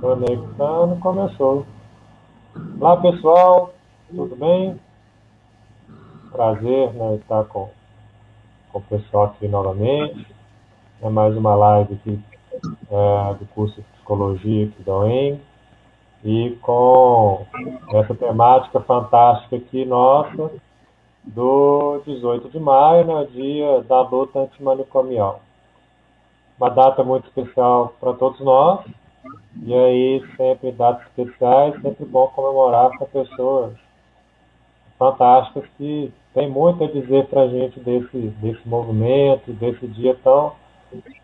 Conectando, começou. Olá, pessoal, tudo bem? Prazer, né, estar com o pessoal aqui novamente. É mais uma live aqui do curso de Psicologia aqui da UEM e com essa temática fantástica aqui nossa do 18 de maio, né, dia da luta antimanicomial. Uma data muito especial para todos nós. E aí, sempre datas especiais, sempre bom comemorar com pessoas fantásticas que têm muito a dizer para a gente desse movimento, desse dia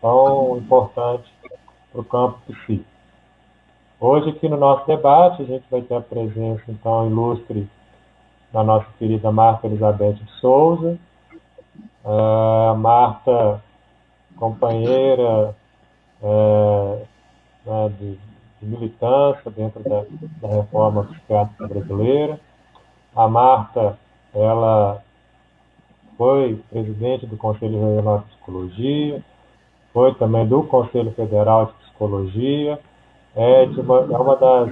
tão importante para o campo psíquico. Hoje, aqui no nosso debate, a gente vai ter a presença, então, ilustre da nossa querida Marta Elizabeth de Souza, a Marta, companheira né, de militância dentro da reforma psiquiátrica brasileira. A Marta, ela foi presidente do Conselho Regional de Psicologia, foi também do Conselho Federal de Psicologia, é uma das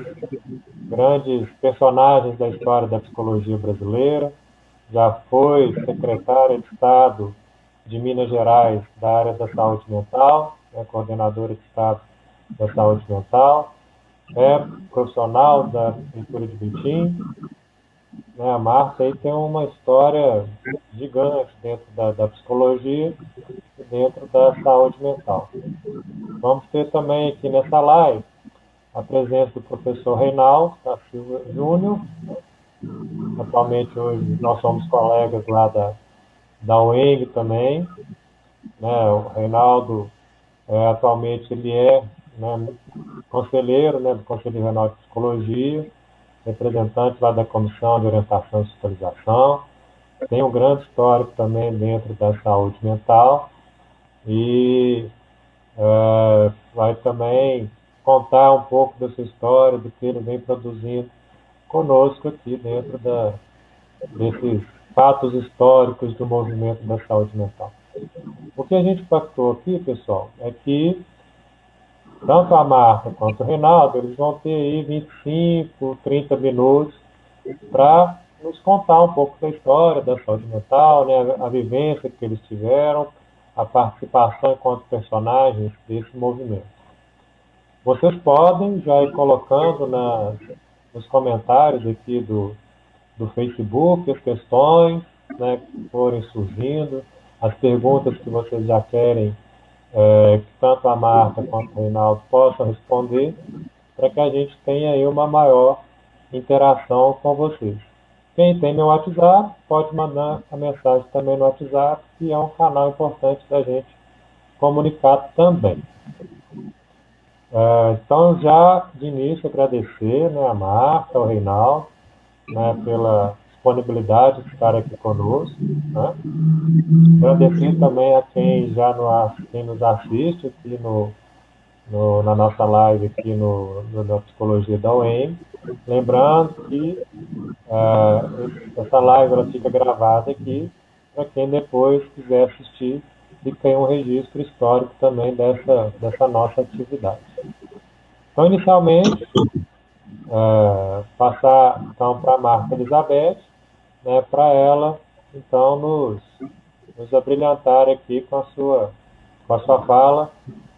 grandes personagens da história da psicologia brasileira, já foi secretária de Estado de Minas Gerais da área da saúde mental, coordenadora de Estado da saúde mental, é profissional da Prefeitura de Betim, né? A Marta aí tem uma história gigante dentro da psicologia e dentro da saúde mental. Vamos ter também aqui nessa live a presença do professor Reinaldo da Silva Júnior. Atualmente, hoje, nós somos colegas lá da UENG também. Né? O Reinaldo, atualmente, ele é, né, conselheiro, né, do Conselho Regional de Psicologia, representante lá da Comissão de Orientação e Fiscalização. Tem um grande histórico também dentro da saúde mental e vai também contar um pouco da sua história, do que ele vem produzindo conosco aqui dentro desses fatos históricos do movimento da saúde mental. O que a gente pactou aqui, pessoal, é que tanto a Marta quanto o Reinaldo, eles vão ter aí 25, 30 minutos para nos contar um pouco da história da saúde mental, né, a vivência que eles tiveram, a participação enquanto personagens desse movimento. Vocês podem já ir colocando nos comentários aqui do Facebook as questões, né, que forem surgindo, as perguntas que vocês já querem que tanto a Marta quanto o Reinaldo possam responder, para que a gente tenha aí uma maior interação com vocês. Quem tem meu WhatsApp pode mandar a mensagem também no WhatsApp, que é um canal importante da gente comunicar também. Então, já de início, agradecer, né, a Marta, ao Reinaldo, né, pela disponibilidade de estar aqui conosco. Né? Agradecer também a quem nos assiste aqui na nossa live aqui na Psicologia da UEM. Lembrando que essa live ela fica gravada aqui para quem depois quiser assistir e tem um registro histórico também dessa nossa atividade. Então, inicialmente, passar então para a Marta Elizabeth, né, para ela então nos abrilhantar aqui com a sua fala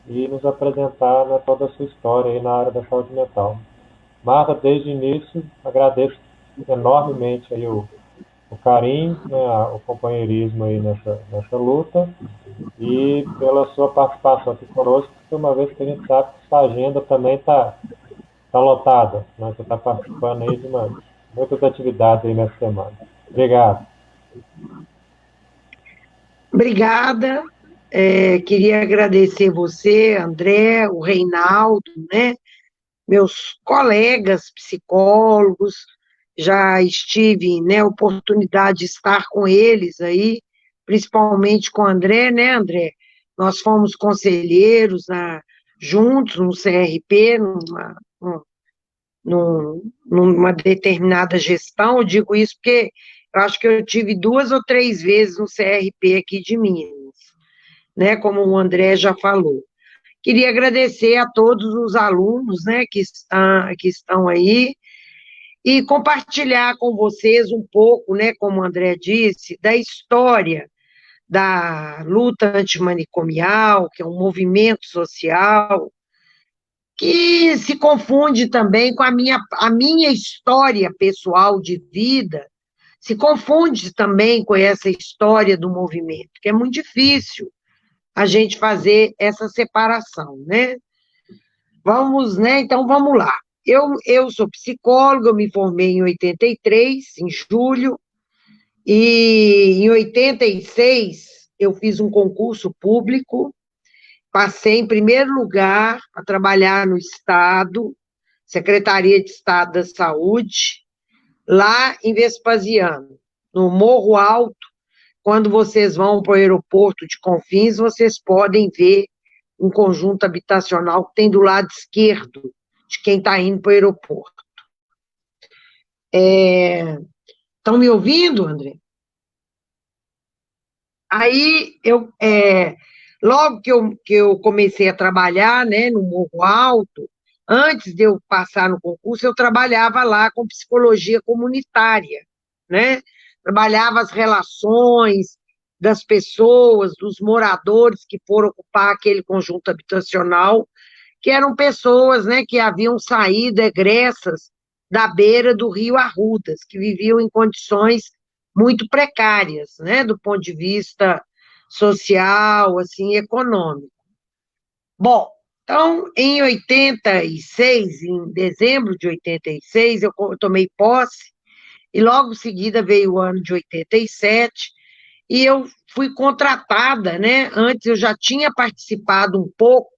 e nos apresentar, né, toda a sua história aí na área da saúde mental. Marta, desde o início, agradeço enormemente aí o carinho, né, o companheirismo aí nessa luta e pela sua participação aqui conosco, porque uma vez que a gente sabe que sua agenda também tá lotada, né? Você está participando aí de muitas atividades aí nessa semana. Obrigado. Obrigada. Queria agradecer você, André, o Reinaldo, né? Meus colegas psicólogos, já estive, né, oportunidade de estar com eles aí, principalmente com o André, né, André? Nós fomos conselheiros juntos no CRP, numa determinada gestão. Eu digo isso porque eu acho que eu tive 2 ou 3 vezes no CRP aqui de Minas, né, como o André já falou. queria agradecer a todos os alunos, né, que estão aí, e compartilhar com vocês um pouco, né, como o André disse, da história da luta antimanicomial, que é um movimento social, que se confunde também com a minha história pessoal de vida, se confunde também com essa história do movimento, que é muito difícil a gente fazer essa separação, né? Vamos, né? Então, vamos lá. Eu sou psicóloga, eu me formei em 83, em julho, e em 86 eu fiz um concurso público, passei em primeiro lugar a trabalhar no Estado, Secretaria de Estado da Saúde, lá em Vespasiano, no Morro Alto. Quando vocês vão para o aeroporto de Confins, vocês podem ver um conjunto habitacional que tem do lado esquerdo de quem está indo para o aeroporto. Estão me ouvindo, André? Aí, logo que eu comecei a trabalhar, né, no Morro Alto, antes de eu passar no concurso, eu trabalhava lá com psicologia comunitária, né? Trabalhava as relações das pessoas, dos moradores que foram ocupar aquele conjunto habitacional, que eram pessoas, né, que haviam saído egressas da beira do Rio Arrudas, que viviam em condições muito precárias, né, do ponto de vista social, assim, econômico. Bom, então, em 86, em dezembro de 86, eu tomei posse, e logo em seguida veio o ano de 87, e eu fui contratada, né? Antes eu já tinha participado um pouco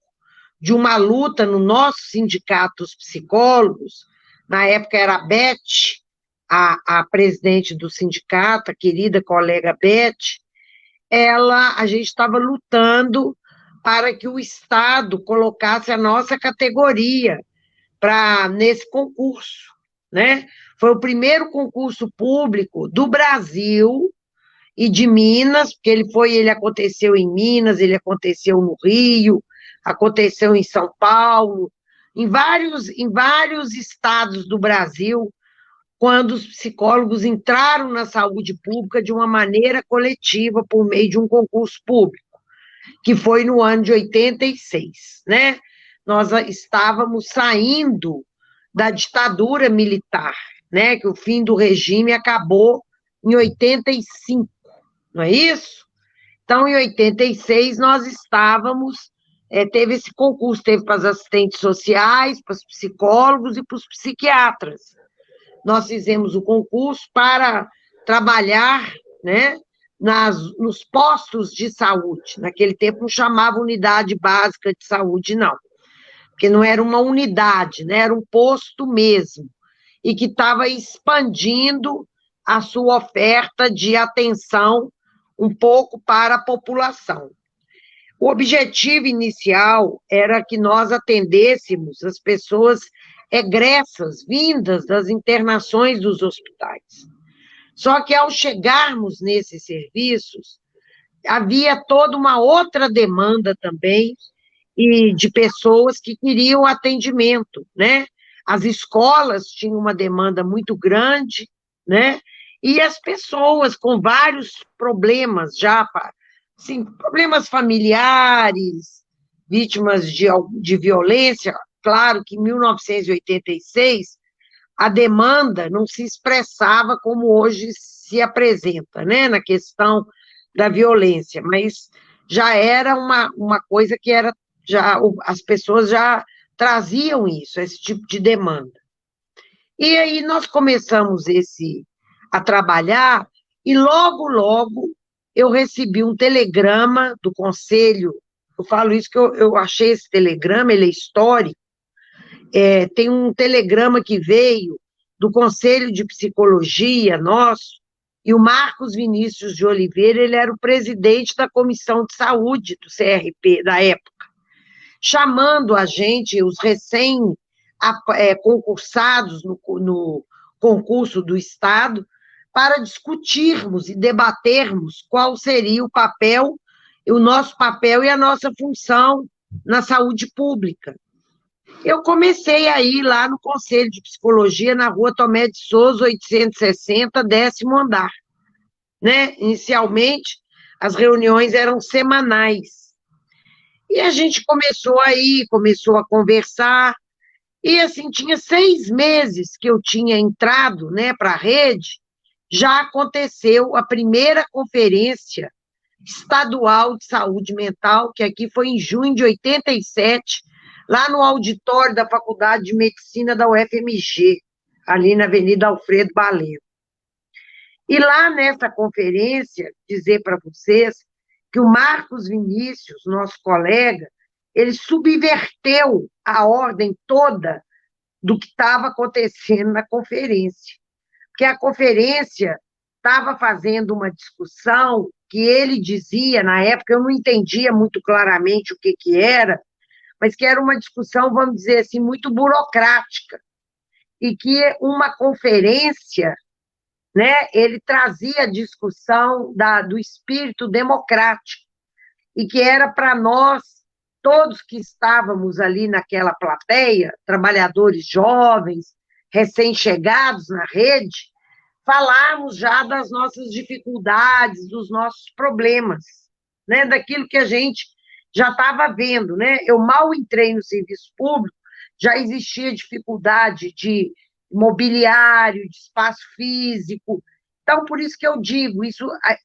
de uma luta no nosso sindicato dos psicólogos, na época era a Beth, a presidente do sindicato, a querida colega Beth, a gente estava lutando para que o Estado colocasse a nossa categoria nesse concurso, né? Foi o primeiro concurso público do Brasil e de Minas, porque ele aconteceu em Minas, ele aconteceu no Rio, aconteceu em São Paulo, em vários estados do Brasil, quando os psicólogos entraram na saúde pública de uma maneira coletiva por meio de um concurso público, que foi no ano de 86, né? Nós estávamos saindo da ditadura militar, né? Que o fim do regime acabou em 85, não é isso? Então, em 86, nós teve esse concurso, teve para as assistentes sociais, para os psicólogos e para os psiquiatras. Nós fizemos o concurso para trabalhar, né, nos postos de saúde. Naquele tempo não chamava unidade básica de saúde, não, porque não era uma unidade, né, era um posto mesmo, e que estava expandindo a sua oferta de atenção um pouco para a população. O objetivo inicial era que nós atendêssemos as pessoas egressas, vindas das internações dos hospitais. Só que, ao chegarmos nesses serviços, havia toda uma outra demanda também, e de pessoas que queriam atendimento, né? As escolas tinham uma demanda muito grande, né? E as pessoas com vários problemas já, assim, problemas familiares, vítimas de violência. Claro que em 1986 a demanda não se expressava como hoje se apresenta, né, na questão da violência, mas já era uma coisa que as pessoas já traziam isso, esse tipo de demanda. E aí nós começamos a trabalhar, e logo eu recebi um telegrama do Conselho. Eu falo isso que eu achei esse telegrama, ele é histórico. Tem um telegrama que veio do Conselho de Psicologia nosso, e o Marcos Vinícius de Oliveira, ele era o presidente da Comissão de Saúde do CRP da época, chamando a gente, os concursados no concurso do Estado, para discutirmos e debatermos qual seria o nosso papel e a nossa função na saúde pública. Eu comecei a ir lá no Conselho de Psicologia, na Rua Tomé de Souza, 860, 10º andar, né? Inicialmente, as reuniões eram semanais. E a gente começou a ir, começou a conversar, e assim, tinha 6 meses que eu tinha entrado, né, para a rede, já aconteceu a primeira conferência estadual de saúde mental, que aqui foi em junho de 87, lá no auditório da Faculdade de Medicina da UFMG, ali na Avenida Alfredo Baleno. E lá nessa conferência, dizer para vocês que o Marcos Vinícius, nosso colega, ele subverteu a ordem toda do que estava acontecendo na conferência. Porque a conferência estava fazendo uma discussão que ele dizia, na época, eu não entendia muito claramente o que era, mas que era uma discussão, vamos dizer assim, muito burocrática, e que uma conferência, né, ele trazia a discussão do espírito democrático, e que era para nós, todos que estávamos ali naquela plateia, trabalhadores jovens, recém-chegados na rede, falarmos já das nossas dificuldades, dos nossos problemas, né, daquilo que a gente já estava vendo, né? Eu mal entrei no serviço público, já existia dificuldade de mobiliário, de espaço físico. Então, por isso que eu digo,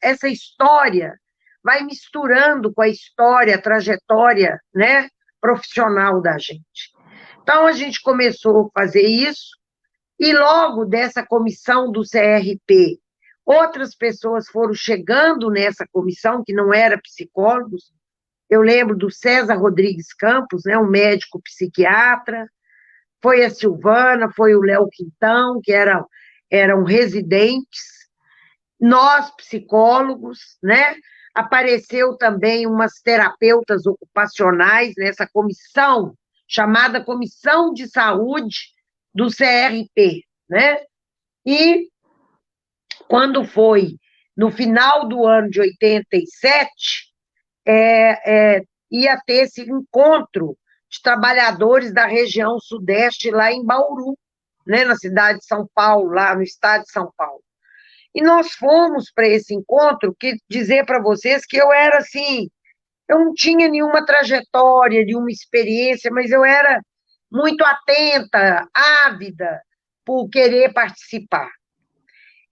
essa história vai misturando com a história, a trajetória, né, profissional da gente. Então, a gente começou a fazer isso, e logo dessa comissão do CRP, outras pessoas foram chegando nessa comissão, que não eram psicólogos. Eu lembro do César Rodrigues Campos, né, um médico psiquiatra, foi a Silvana, foi o Léo Quintão, que eram residentes, nós, psicólogos, né? Apareceu também umas terapeutas ocupacionais nessa comissão, chamada Comissão de Saúde do CRP, né? E quando foi no final do ano de 87, ia ter esse encontro de trabalhadores da região sudeste lá em Bauru, né, na cidade de São Paulo, lá no estado de São Paulo. E nós fomos para esse encontro, que dizer para vocês que eu era assim, eu não tinha nenhuma trajetória, nenhuma experiência, mas eu era muito atenta, ávida por querer participar.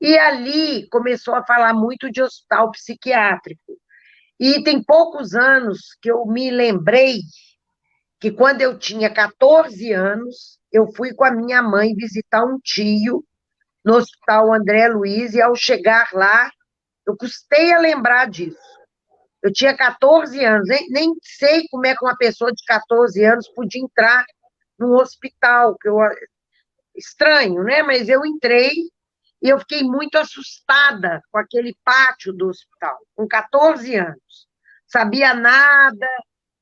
E ali começou a falar muito de hospital psiquiátrico. E tem poucos anos que eu me lembrei que quando eu tinha 14 anos, eu fui com a minha mãe visitar um tio no Hospital André Luiz, e ao chegar lá, eu custei a lembrar disso. Eu tinha 14 anos, nem sei como é que uma pessoa de 14 anos podia entrar num hospital, estranho, né? Mas eu entrei e eu fiquei muito assustada com aquele pátio do hospital, com 14 anos. Sabia nada,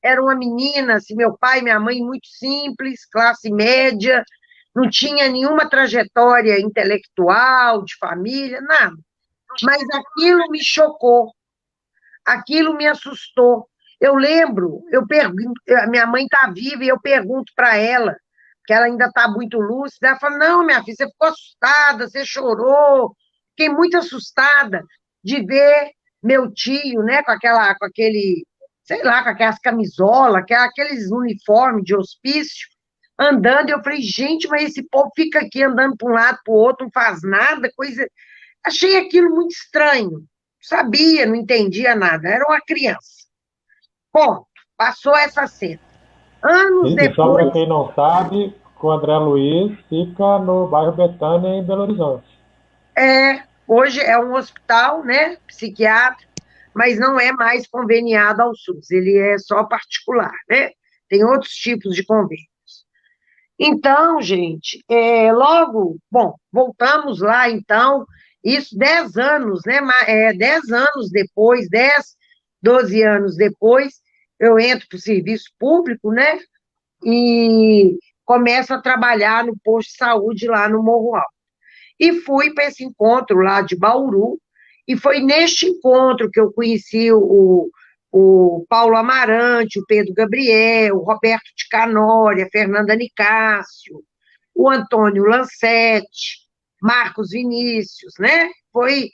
era uma menina, assim, meu pai e minha mãe muito simples, classe média, não tinha nenhuma trajetória intelectual, de família, nada. Mas aquilo me chocou, aquilo me assustou. Eu lembro, a minha mãe está viva e eu pergunto para ela, que ela ainda está muito lúcida, ela fala, não, minha filha, você ficou assustada, você chorou. Fiquei muito assustada de ver meu tio, né, com aquele, sei lá, com aquelas camisolas, aqueles uniformes de hospício, andando. Eu falei, gente, mas esse povo fica aqui andando para um lado, para o outro, não faz nada, coisa... Achei aquilo muito estranho. Sabia, não entendia nada, era uma criança. Ponto. Passou essa cena. Anos E só para depois... quem não sabe, o André Luiz fica no bairro Betânia, em Belo Horizonte. Hoje é um hospital, né, psiquiátrico, mas não é mais conveniado ao SUS, ele é só particular, né? Tem outros tipos de convênios. Então, gente, logo, bom, voltamos lá, então, isso 10 anos, né? 10 anos depois, 10, 12 anos depois, eu entro para o serviço público, né? E começo a trabalhar no posto de saúde lá no Morro Alto. E fui para esse encontro lá de Bauru, e foi neste encontro que eu conheci o o Paulo Amarante, o Pedro Gabriel, o Roberto de Canória, a Fernanda Nicásio, o Antônio Lancetti, Marcos Vinícius, né? Foi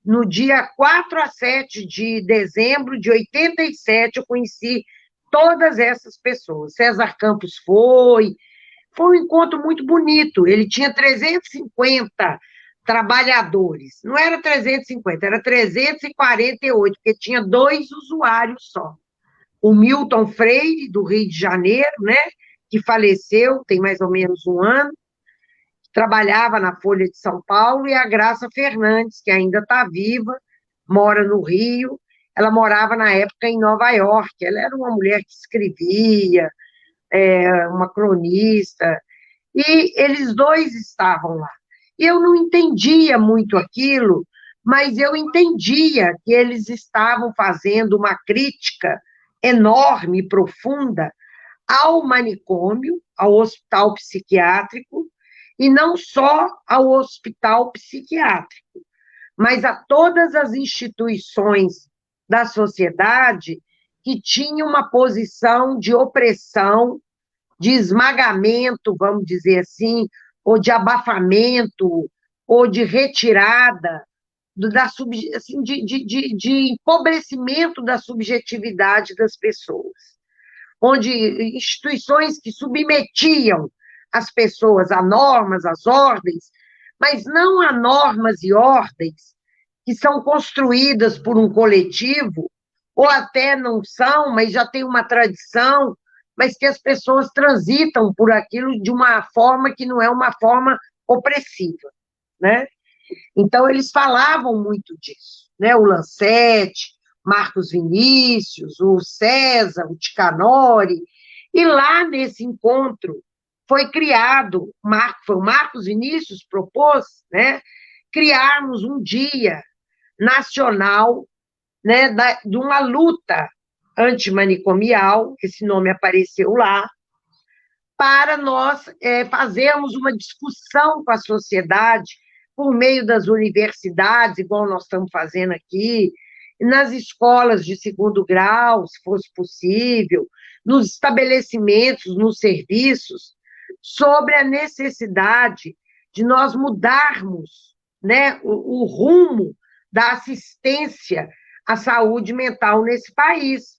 no dia 4 a 7 de dezembro de 87, eu conheci todas essas pessoas. César Campos foi um encontro muito bonito. Ele tinha 350 trabalhadores. Não era 350, era 348, porque tinha 2 usuários só. O Milton Freire, do Rio de Janeiro, né, que faleceu tem mais ou menos um ano, trabalhava na Folha de São Paulo, e a Graça Fernandes, que ainda está viva, mora no Rio. Ela morava, na época, em Nova York. Ela era uma mulher que escrevia, uma cronista, e eles dois estavam lá. E eu não entendia muito aquilo, mas eu entendia que eles estavam fazendo uma crítica enorme e profunda ao manicômio, ao hospital psiquiátrico, e não só ao hospital psiquiátrico, mas a todas as instituições da sociedade que tinham uma posição de opressão, de esmagamento, vamos dizer assim, ou de abafamento, ou de retirada, assim, de empobrecimento da subjetividade das pessoas, onde instituições que submetiam as pessoas a normas, às ordens, mas não a normas e ordens que são construídas por um coletivo, ou até não são, mas já tem uma tradição, mas que as pessoas transitam por aquilo de uma forma que não é uma forma opressiva, né? Então, eles falavam muito disso, né? O Lancetti, Marcos Vinícius, o César, o Ticanori, e lá nesse encontro foi criado, foi o Marcos Vinícius propôs, né, criarmos um dia nacional, né, de uma luta antimanicomial, esse nome apareceu lá, para nós fazermos uma discussão com a sociedade por meio das universidades, igual nós estamos fazendo aqui, nas escolas de segundo grau, se fosse possível, nos estabelecimentos, nos serviços, sobre a necessidade de nós mudarmos, né, o rumo da assistência à saúde mental nesse país,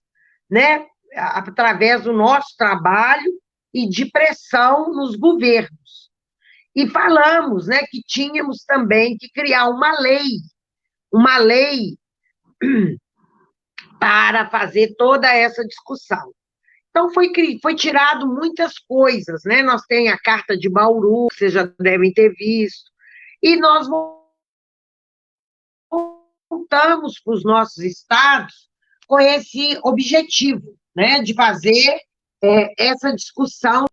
né, através do nosso trabalho e de pressão nos governos. E falamos, né, que tínhamos também que criar uma lei para fazer toda essa discussão. Então, foi tirado muitas coisas, né? Nós temos a Carta de Bauru, que vocês já devem ter visto, e nós voltamos para os nossos estados com esse objetivo, né, de fazer essa discussão.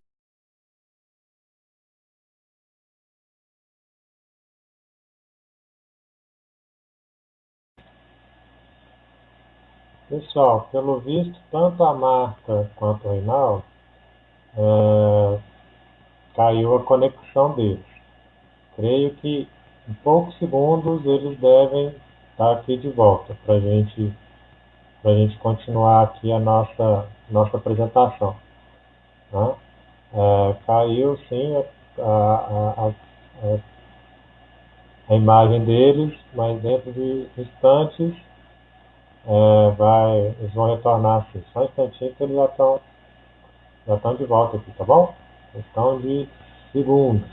Pessoal, pelo visto, tanto a Marta quanto o Reinaldo, caiu a conexão deles. Creio que em poucos segundos eles devem estar aqui de volta para a gente continuar aqui a nossa apresentação. Né? Caiu sim a imagem deles, mas dentro de instantes eles vão retornar assim. Só um instantinho que eles já estão de volta aqui, tá bom? Questão de segundos.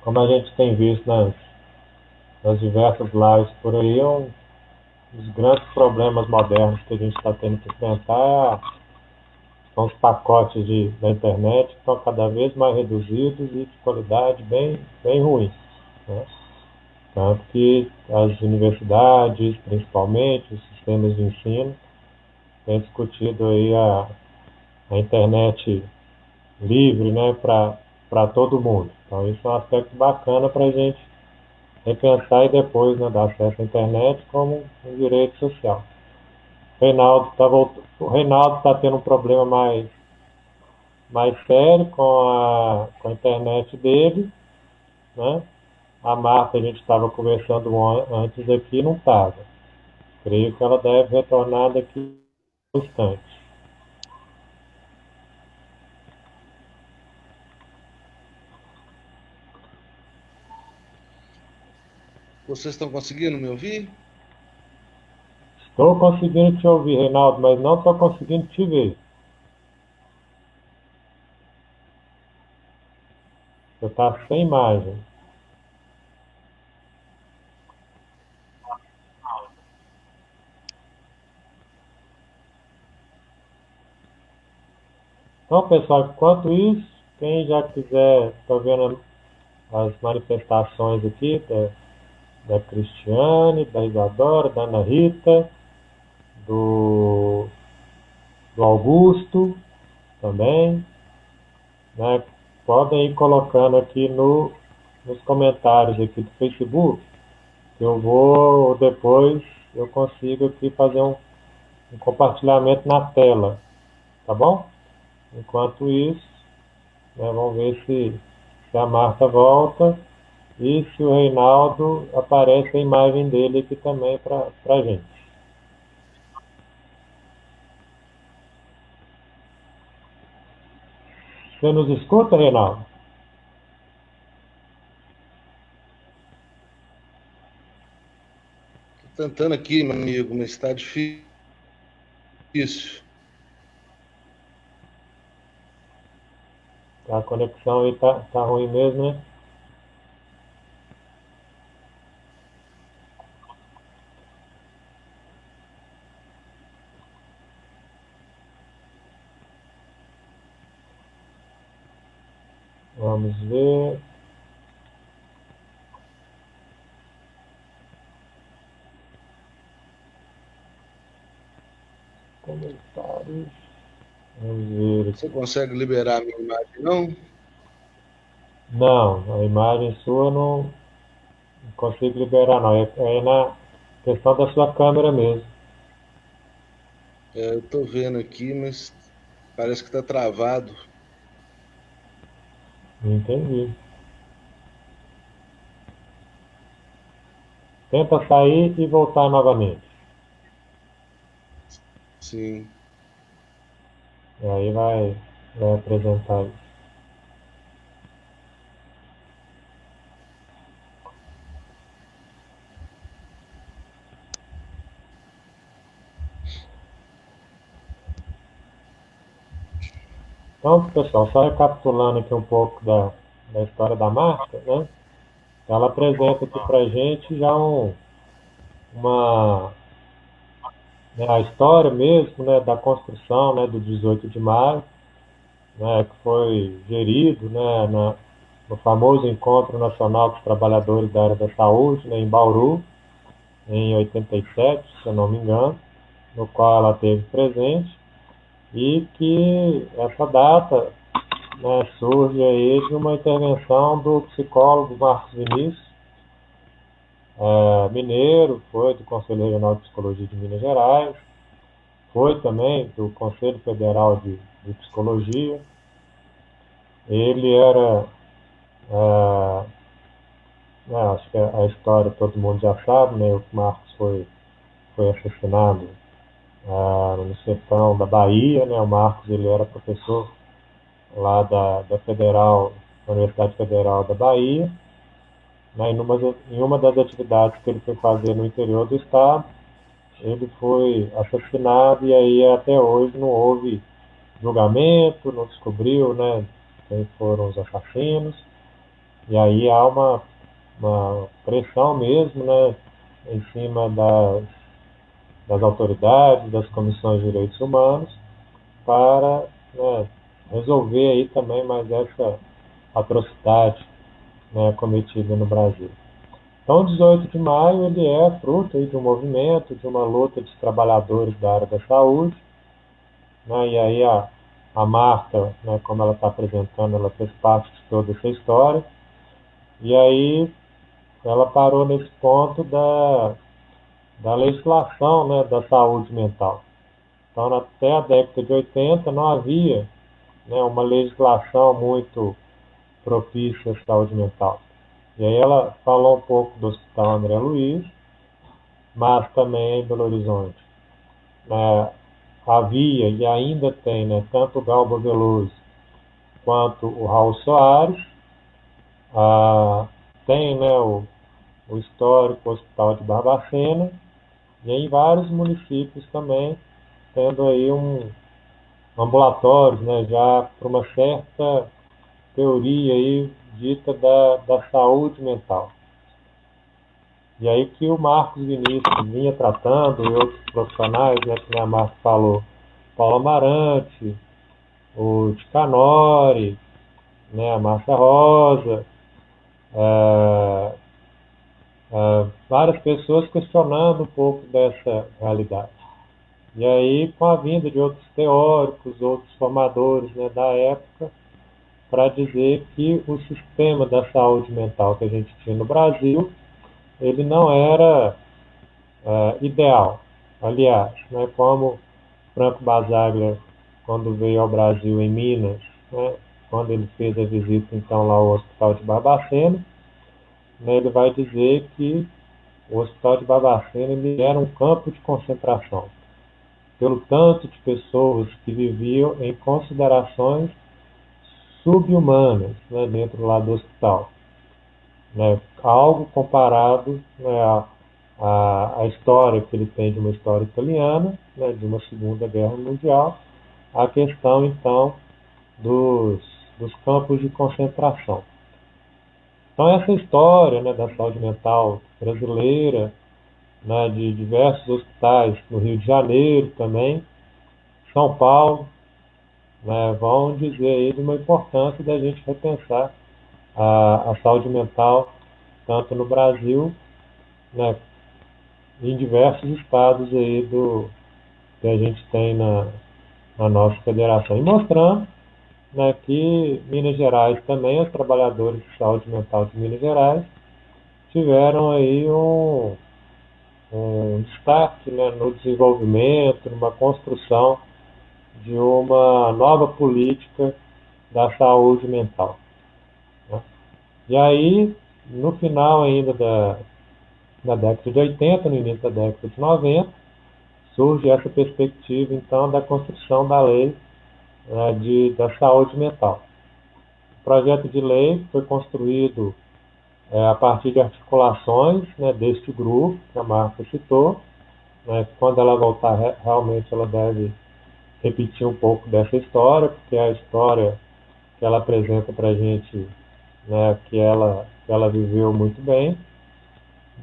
Como a gente tem visto nas diversas lives por aí, um dos grandes problemas modernos que a gente está tendo que enfrentar são os pacotes da internet que estão cada vez mais reduzidos e de qualidade bem ruim. Né? Tanto que as universidades, principalmente, os sistemas de ensino, têm discutido aí a internet livre, né, para todo mundo. Então, isso é um aspecto bacana para a gente repensar e depois, né, dar acesso à internet como um direito social. O Reinaldo está tendo um problema mais sério com a internet dele, né? A Marta, a gente estava conversando antes aqui, não estava. Creio que ela deve retornar daqui a um instante. Vocês estão conseguindo me ouvir? Estou conseguindo te ouvir, Reinaldo, mas não estou conseguindo te ver. Você está sem imagem. Então, pessoal, enquanto isso, quem já quiser, estou vendo as manifestações aqui da Cristiane, da Isadora, da Ana Rita, do, do Augusto também, né? Podem ir colocando aqui nos comentários aqui do Facebook, que eu vou depois, eu consigo aqui fazer um compartilhamento na tela, tá bom? Enquanto isso, né, vamos ver se a Marta volta e se o Reinaldo aparece a imagem dele aqui também para a gente. Você nos escuta, Reinaldo? Tô tentando aqui, meu amigo, mas está difícil. A conexão aí tá ruim mesmo, né? Vamos ver. Comentários. Vamos ver. Você consegue liberar a minha imagem, não? Não, a imagem sua não consigo liberar, não. É na questão da sua câmera mesmo. Eu tô vendo aqui, mas parece que está travado. Entendi. Tenta sair e voltar novamente. Sim. E aí vai apresentar isso. Então, pessoal, só recapitulando aqui um pouco da história da marca, né? Ela apresenta aqui para a gente já uma, né, a história mesmo, né, da construção, né, do 18 de maio, né, que foi gerido, né, no famoso Encontro Nacional dos Trabalhadores da Área da Saúde, né, em Bauru, em 87, se eu não me engano, no qual ela teve presente, e que essa data, né, surge aí de uma intervenção do psicólogo Marcos Vinícius, mineiro, foi do Conselho Regional de Psicologia de Minas Gerais, foi também do Conselho Federal de Psicologia. Ele era, acho que a história todo mundo já sabe, né? O Marcos foi assassinado no sertão da Bahia, né? O Marcos ele era professor lá da Federal, da Universidade Federal da Bahia, né? Em uma das atividades que ele foi fazer no interior do estado, ele foi assassinado e aí até hoje não houve julgamento, não descobriu, né, quem foram os assassinos. E aí há uma pressão mesmo, né, em cima das autoridades, das comissões de direitos humanos, para, né, resolver aí também mais essa atrocidade, né, cometida no Brasil. Então, o 18 de maio ele é fruto aí de um movimento, de uma luta dos trabalhadores da área da saúde, né, e aí a Marta, né, como ela está apresentando, ela fez parte de toda essa história, e aí ela parou nesse ponto da legislação, né, da saúde mental. Então, até a década de 80 não havia né, uma legislação muito propícia à saúde mental. E aí ela falou um pouco do Hospital André Luiz, mas também em Belo Horizonte. Havia e ainda tem, né, tanto o Galba Veloso quanto o Raul Soares. Tem, né, o histórico Hospital de Barbacena, e em vários municípios também, tendo aí ambulatórios, né, já para uma certa teoria aí dita da saúde mental. E aí que o Marcos Vinícius vinha tratando, e outros profissionais, né, que a Marcos falou, Paulo Amarante, o Ticanori, né, a Márcia Rosa, várias pessoas questionando um pouco dessa realidade. E aí, com a vinda de outros teóricos, outros formadores, né, da época, para dizer que o sistema da saúde mental que a gente tinha no Brasil, ele não era ideal. Aliás, né, como Franco Basaglia, quando veio ao Brasil em Minas, né, quando ele fez a visita então lá ao Hospital de Barbacena, né, ele vai dizer que o Hospital de Barbacena ele era um campo de concentração, pelo tanto de pessoas que viviam em considerações subhumanas, né, dentro lá do hospital, né, algo comparado, né, a história que ele tem de uma história italiana, né, de uma Segunda Guerra Mundial, a questão então dos, dos campos de concentração. Então essa história, né, da saúde mental brasileira, né, de diversos hospitais no Rio de Janeiro também, São Paulo, né, vão dizer aí de uma importância da gente repensar a saúde mental tanto no Brasil, né, em diversos estados aí que a gente tem na nossa federação. E mostrando, né, que Minas Gerais também, os trabalhadores de saúde mental de Minas Gerais, tiveram aí um destaque, né, no desenvolvimento, numa construção de uma nova política da saúde mental, né? E aí, no final ainda da década de 80, no início da década de 90, surge essa perspectiva, então, da construção da lei, né, da saúde mental. O projeto de lei foi construído a partir de articulações, né, deste grupo que a Marta citou, né, quando ela voltar, realmente ela deve repetir um pouco dessa história, porque é a história que ela apresenta para a gente, né, que ela viveu muito bem,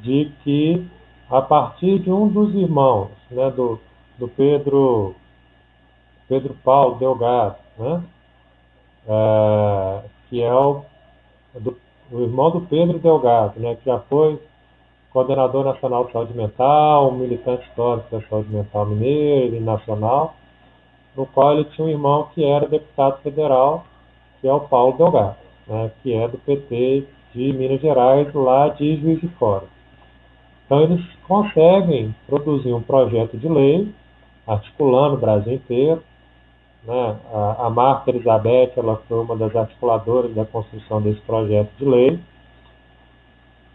de que a partir de um dos irmãos, né, do Pedro Paulo Delgado, né, que é o irmão do Pedro Delgado, né, que já foi coordenador nacional de saúde mental, um militante histórico da saúde mental mineira e nacional, no qual ele tinha um irmão que era deputado federal, que é o Paulo Delgado, né, que é do PT de Minas Gerais, lá de Juiz de Fora. Então eles conseguem produzir um projeto de lei, articulando o Brasil inteiro, né? A Marta Elizabeth, ela foi uma das articuladoras da construção desse projeto de lei,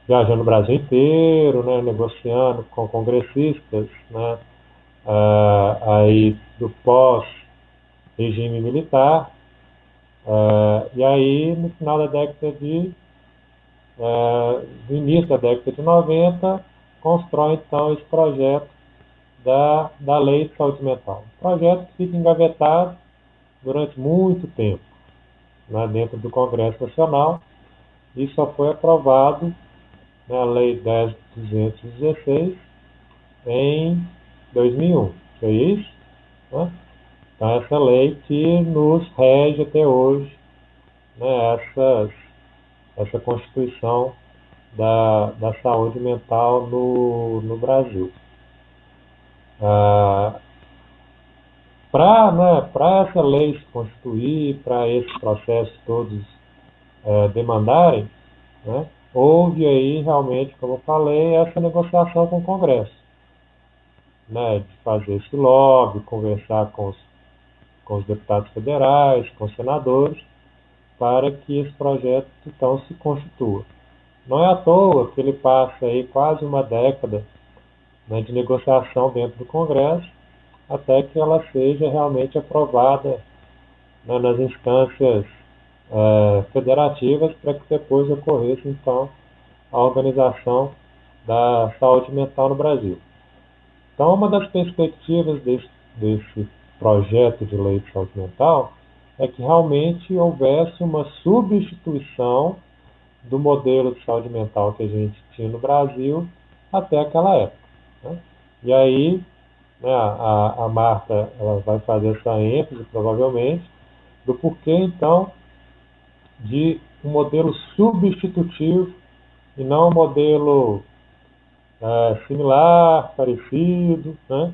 viajando o Brasil inteiro, né, negociando com congressistas, né, aí do pós-regime militar, e aí no final da década no início da década de 90, constrói então esse projeto da Lei de Saúde Mental. Um projeto que fica engavetado durante muito tempo, né, dentro do Congresso Nacional, e só foi aprovado, né, a Lei 10.216 em 2001. Que é isso? Né? Então, essa lei que nos rege até hoje, né, essa Constituição da saúde mental no Brasil. Para essa lei se constituir, para esses processos todos demandarem, né, houve aí realmente, como eu falei, essa negociação com o Congresso, né, de fazer esse lobby, conversar com os com os deputados federais, com os senadores, para que esse projeto, então, se constitua. Não é à toa que ele passa aí quase uma década, né, de negociação dentro do Congresso, até que ela seja realmente aprovada, né, nas instâncias federativas, para que depois ocorresse, então, a organização da saúde mental no Brasil. Então, uma das perspectivas desse projeto de lei de saúde mental é que realmente houvesse uma substituição do modelo de saúde mental que a gente tinha no Brasil até aquela época, né? E aí, né, a Marta, ela vai fazer essa ênfase, provavelmente, do porquê, então, de um modelo substitutivo e não um modelo similar, parecido, né?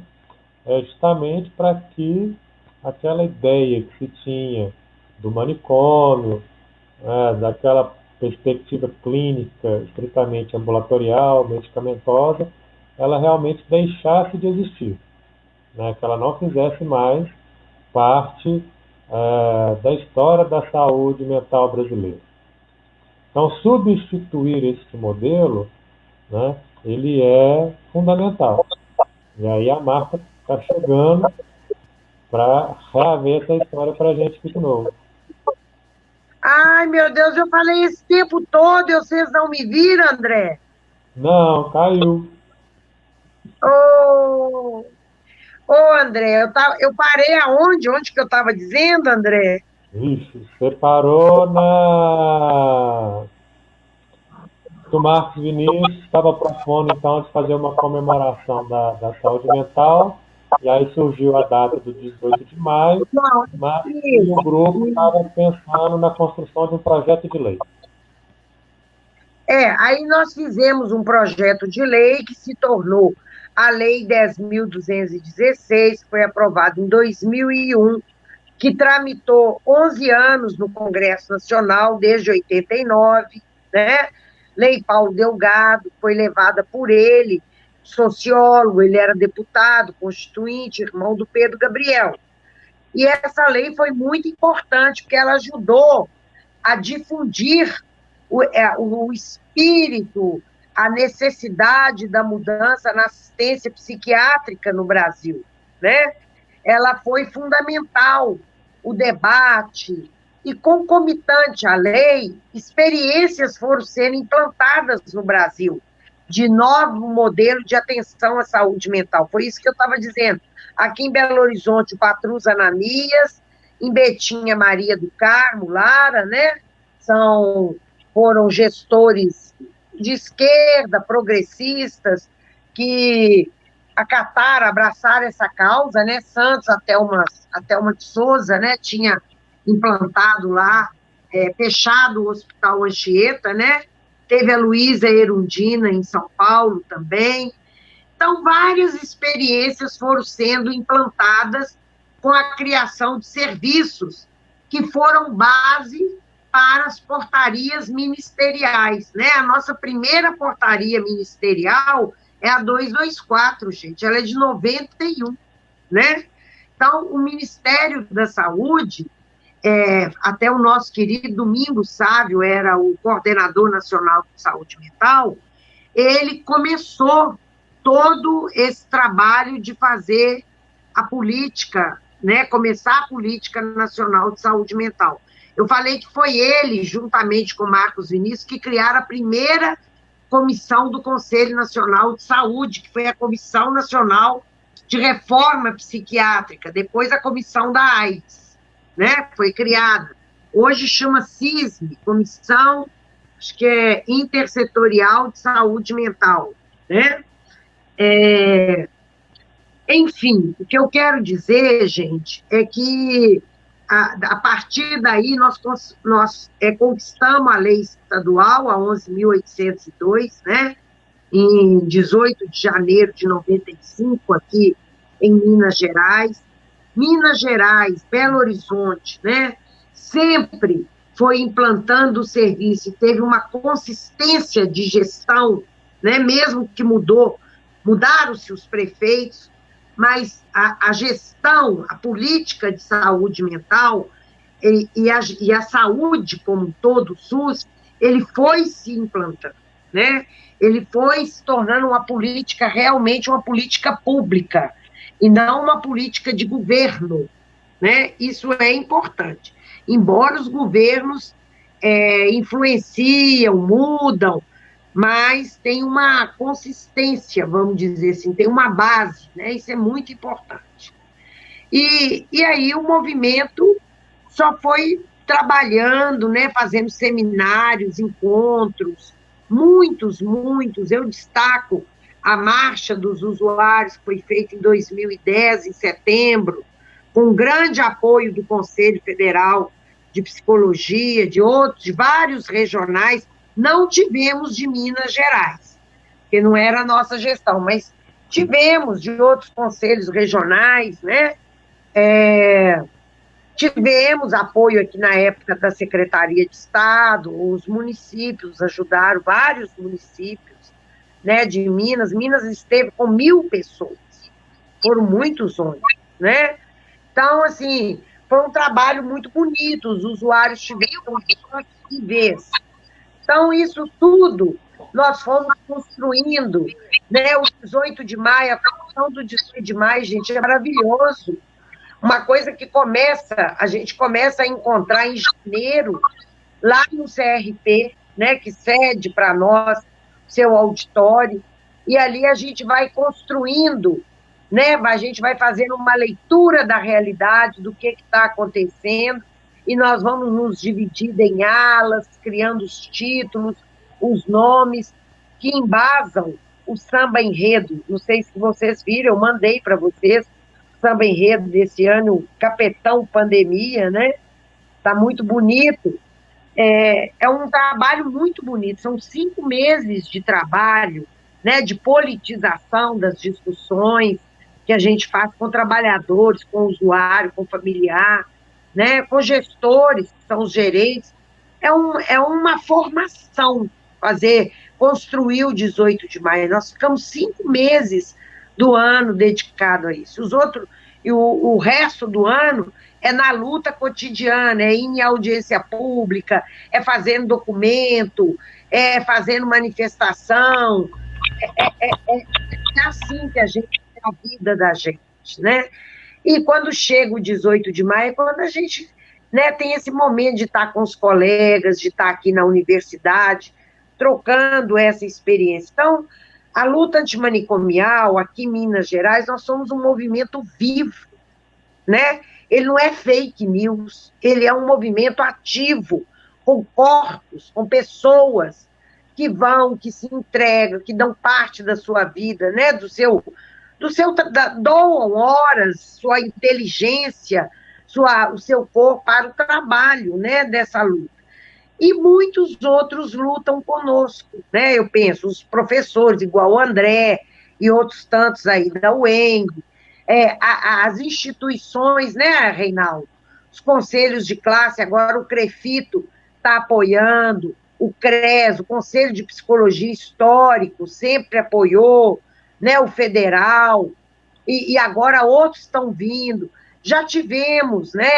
Justamente para que aquela ideia que se tinha do manicômio, daquela perspectiva clínica estritamente ambulatorial, medicamentosa, ela realmente deixasse de existir, né? Que ela não fizesse mais parte da história da saúde mental brasileira. Então, substituir esse modelo, né, ele é fundamental. E aí a Marta está chegando para reaver essa história para a gente aqui de novo. Ai, meu Deus, eu falei esse tempo todo e vocês não me viram, André? Não, caiu. Ô, André, eu parei aonde? Onde que eu estava dizendo, André? Vixe, você parou na... O Marcos Vinícius estava propondo, então, de fazer uma comemoração da saúde mental, e aí surgiu a data do 18 de maio, Não, mas isso. o grupo estava pensando na construção de um projeto de lei. Aí nós fizemos um projeto de lei que se tornou a Lei 10.216, que foi aprovada em 2001, que tramitou 11 anos no Congresso Nacional, desde 89, né? Lei Paulo Delgado, foi levada por ele, sociólogo, ele era deputado, constituinte, irmão do Pedro Gabriel. E essa lei foi muito importante, porque ela ajudou a difundir o espírito, a necessidade da mudança na assistência psiquiátrica no Brasil, né? Ela foi fundamental, o debate, e concomitante à lei, experiências foram sendo implantadas no Brasil, de novo modelo de atenção à saúde mental. Foi isso que eu estava dizendo. Aqui em Belo Horizonte, o Patrus Ananias, em Betinha, Maria do Carmo, Lara, né? Foram gestores de esquerda, progressistas, que acataram, abraçaram essa causa, né? Santos, até uma de Souza, né? Tinha implantado lá, fechado o Hospital Anchieta, né? Teve a Luísa Erundina em São Paulo também. Então, várias experiências foram sendo implantadas com a criação de serviços que foram base para as portarias ministeriais, né? A nossa primeira portaria ministerial é a 224, gente, ela é de 91, né? Então, o Ministério da Saúde, até o nosso querido Domingos Sávio era o coordenador nacional de saúde mental, ele começou todo esse trabalho de fazer a política, né, começar a política nacional de saúde mental. Eu falei que foi ele, juntamente com Marcos Vinícius, que criaram a primeira comissão do Conselho Nacional de Saúde, que foi a Comissão Nacional de Reforma Psiquiátrica, depois a Comissão da AIDS, né, foi criada. Hoje chama CISM, Comissão, acho que é Intersetorial de Saúde Mental, né? Enfim, o que eu quero dizer, gente, é que a partir daí nós conquistamos a lei estadual, a 11.802, né, em 18 de janeiro de 95, aqui em Minas Gerais. Minas Gerais, Belo Horizonte, né, sempre foi implantando o serviço e teve uma consistência de gestão, né, mesmo que mudaram-se os prefeitos, mas a gestão, a política de saúde mental e a saúde como um todo, o SUS, ele foi se implantando, né? Ele foi se tornando uma política, realmente uma política pública, e não uma política de governo, né? Isso é importante. Embora os governos influenciam, mudam, mas tem uma consistência, vamos dizer assim, tem uma base, né? Isso é muito importante. E aí o movimento só foi trabalhando, né? Fazendo seminários, encontros, muitos. Eu destaco a Marcha dos Usuários, que foi feita em 2010, em setembro, com grande apoio do Conselho Federal de Psicologia, de vários regionais. Não tivemos de Minas Gerais, porque não era a nossa gestão, mas tivemos de outros conselhos regionais, né? Tivemos apoio aqui na época da Secretaria de Estado, os municípios ajudaram, vários municípios, né, de Minas. Minas esteve com 1.000 pessoas, foram muitos ônibus, né? Então, assim, foi um trabalho muito bonito, os usuários tiveram de vez. Então, isso tudo nós fomos construindo, né? O 18 de maio, a construção do 18 de maio, gente, é maravilhoso. Uma coisa que a gente começa a encontrar em janeiro, lá no CRP, né, que cede para nós seu auditório, e ali a gente vai construindo, né, a gente vai fazendo uma leitura da realidade, do que está acontecendo, e nós vamos nos dividir em alas, criando os títulos, os nomes, que embasam o samba enredo. Não sei se vocês viram, eu mandei para vocês, samba enredo desse ano, Capetão Pandemia, né? Está muito bonito. É um trabalho muito bonito, são 5 meses de trabalho, né, de politização das discussões que a gente faz com trabalhadores, com usuário, com familiar, né, com gestores, que são os gerentes. É uma formação construir o 18 de maio. Nós ficamos 5 meses do ano dedicado a isso. O resto do ano é na luta cotidiana, é em audiência pública, é fazendo documento, é fazendo manifestação. É assim que a gente tem a vida da gente, né? E quando chega o 18 de maio, é quando a gente, né, tem esse momento de estar com os colegas, de estar aqui na universidade, trocando essa experiência. Então, a luta antimanicomial, aqui em Minas Gerais, nós somos um movimento vivo, né? Ele não é fake news, ele é um movimento ativo, com corpos, com pessoas que vão, que se entregam, que dão parte da sua vida, né? Doam horas, sua inteligência, o seu corpo para o trabalho, né, dessa luta. E muitos outros lutam conosco, né? Eu penso, os professores, igual o André, e outros tantos aí da UENG, as instituições, né, Reinaldo? Os conselhos de classe, agora o CREFITO está apoiando, o CRES, o Conselho de Psicologia Histórico, sempre apoiou, né, o Federal, e agora outros estão vindo. Já tivemos, né,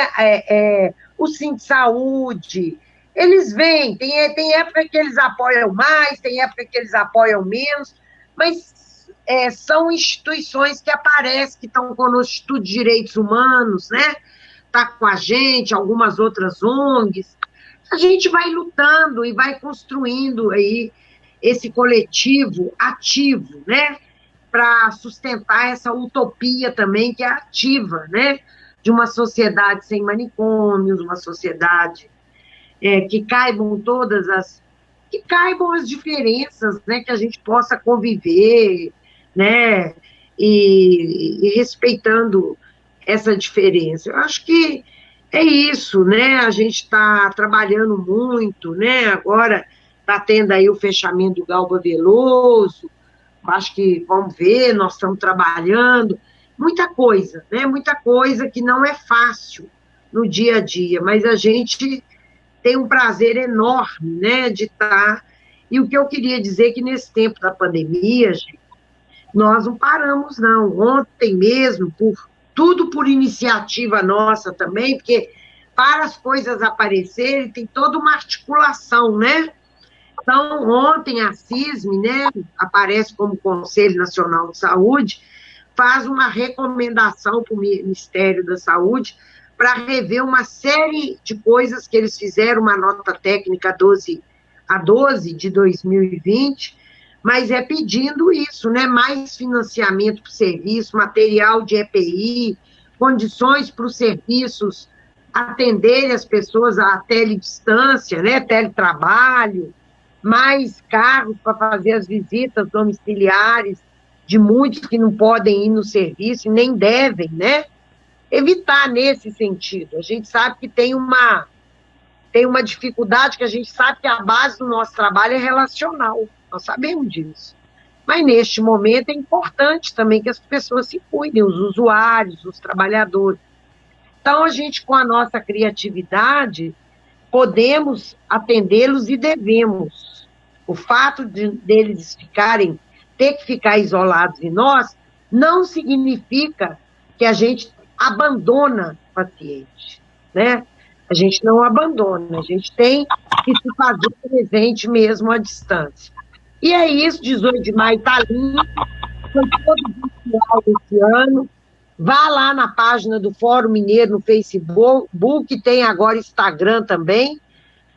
o Sindsaúde. Eles vêm, tem época que eles apoiam mais, tem época que eles apoiam menos, mas são instituições que aparecem, que estão conosco, Instituto de Direitos Humanos, né? Está com a gente, algumas outras ONGs. A gente vai lutando e vai construindo aí esse coletivo ativo, né? Para sustentar essa utopia também, que é ativa, né? De uma sociedade sem manicômios, uma sociedade que caibam as diferenças, né, que a gente possa conviver, né, e respeitando essa diferença. Eu acho que é isso, né, a gente está trabalhando muito, né, agora está tendo aí o fechamento do Galba Veloso, acho que, vamos ver, nós estamos trabalhando, muita coisa, né, muita coisa que não é fácil no dia a dia, mas a gente tem um prazer enorme, né, de estar. E o que eu queria dizer é que nesse tempo da pandemia, gente, Nós não paramos, não. Ontem mesmo, tudo por iniciativa nossa também, porque para as coisas aparecerem, tem toda uma articulação, né? Então, ontem a CISM, né, aparece como Conselho Nacional de Saúde, faz uma recomendação para o Ministério da Saúde para rever uma série de coisas que eles fizeram, uma nota técnica 12 de 2020, mas é pedindo isso, né, mais financiamento para o serviço, material de EPI, condições para os serviços atenderem as pessoas à teledistância, né, teletrabalho, mais carros para fazer as visitas domiciliares de muitos que não podem ir no serviço e nem devem, né? Evitar nesse sentido. A gente sabe que tem uma dificuldade, que a gente sabe que a base do nosso trabalho é relacional, nós sabemos disso. Mas neste momento é importante também que as pessoas se cuidem, os usuários, os trabalhadores. Então, a gente, com a nossa criatividade, podemos atendê-los e devemos. O fato deles ter que ficar isolados de nós, não significa que a gente abandona o paciente, né? A gente não abandona, a gente tem que se fazer presente mesmo à distância. E é isso, 18 de maio está lindo, foi todo virtual esse ano. Vá lá na página do Fórum Mineiro no Facebook, tem agora Instagram também.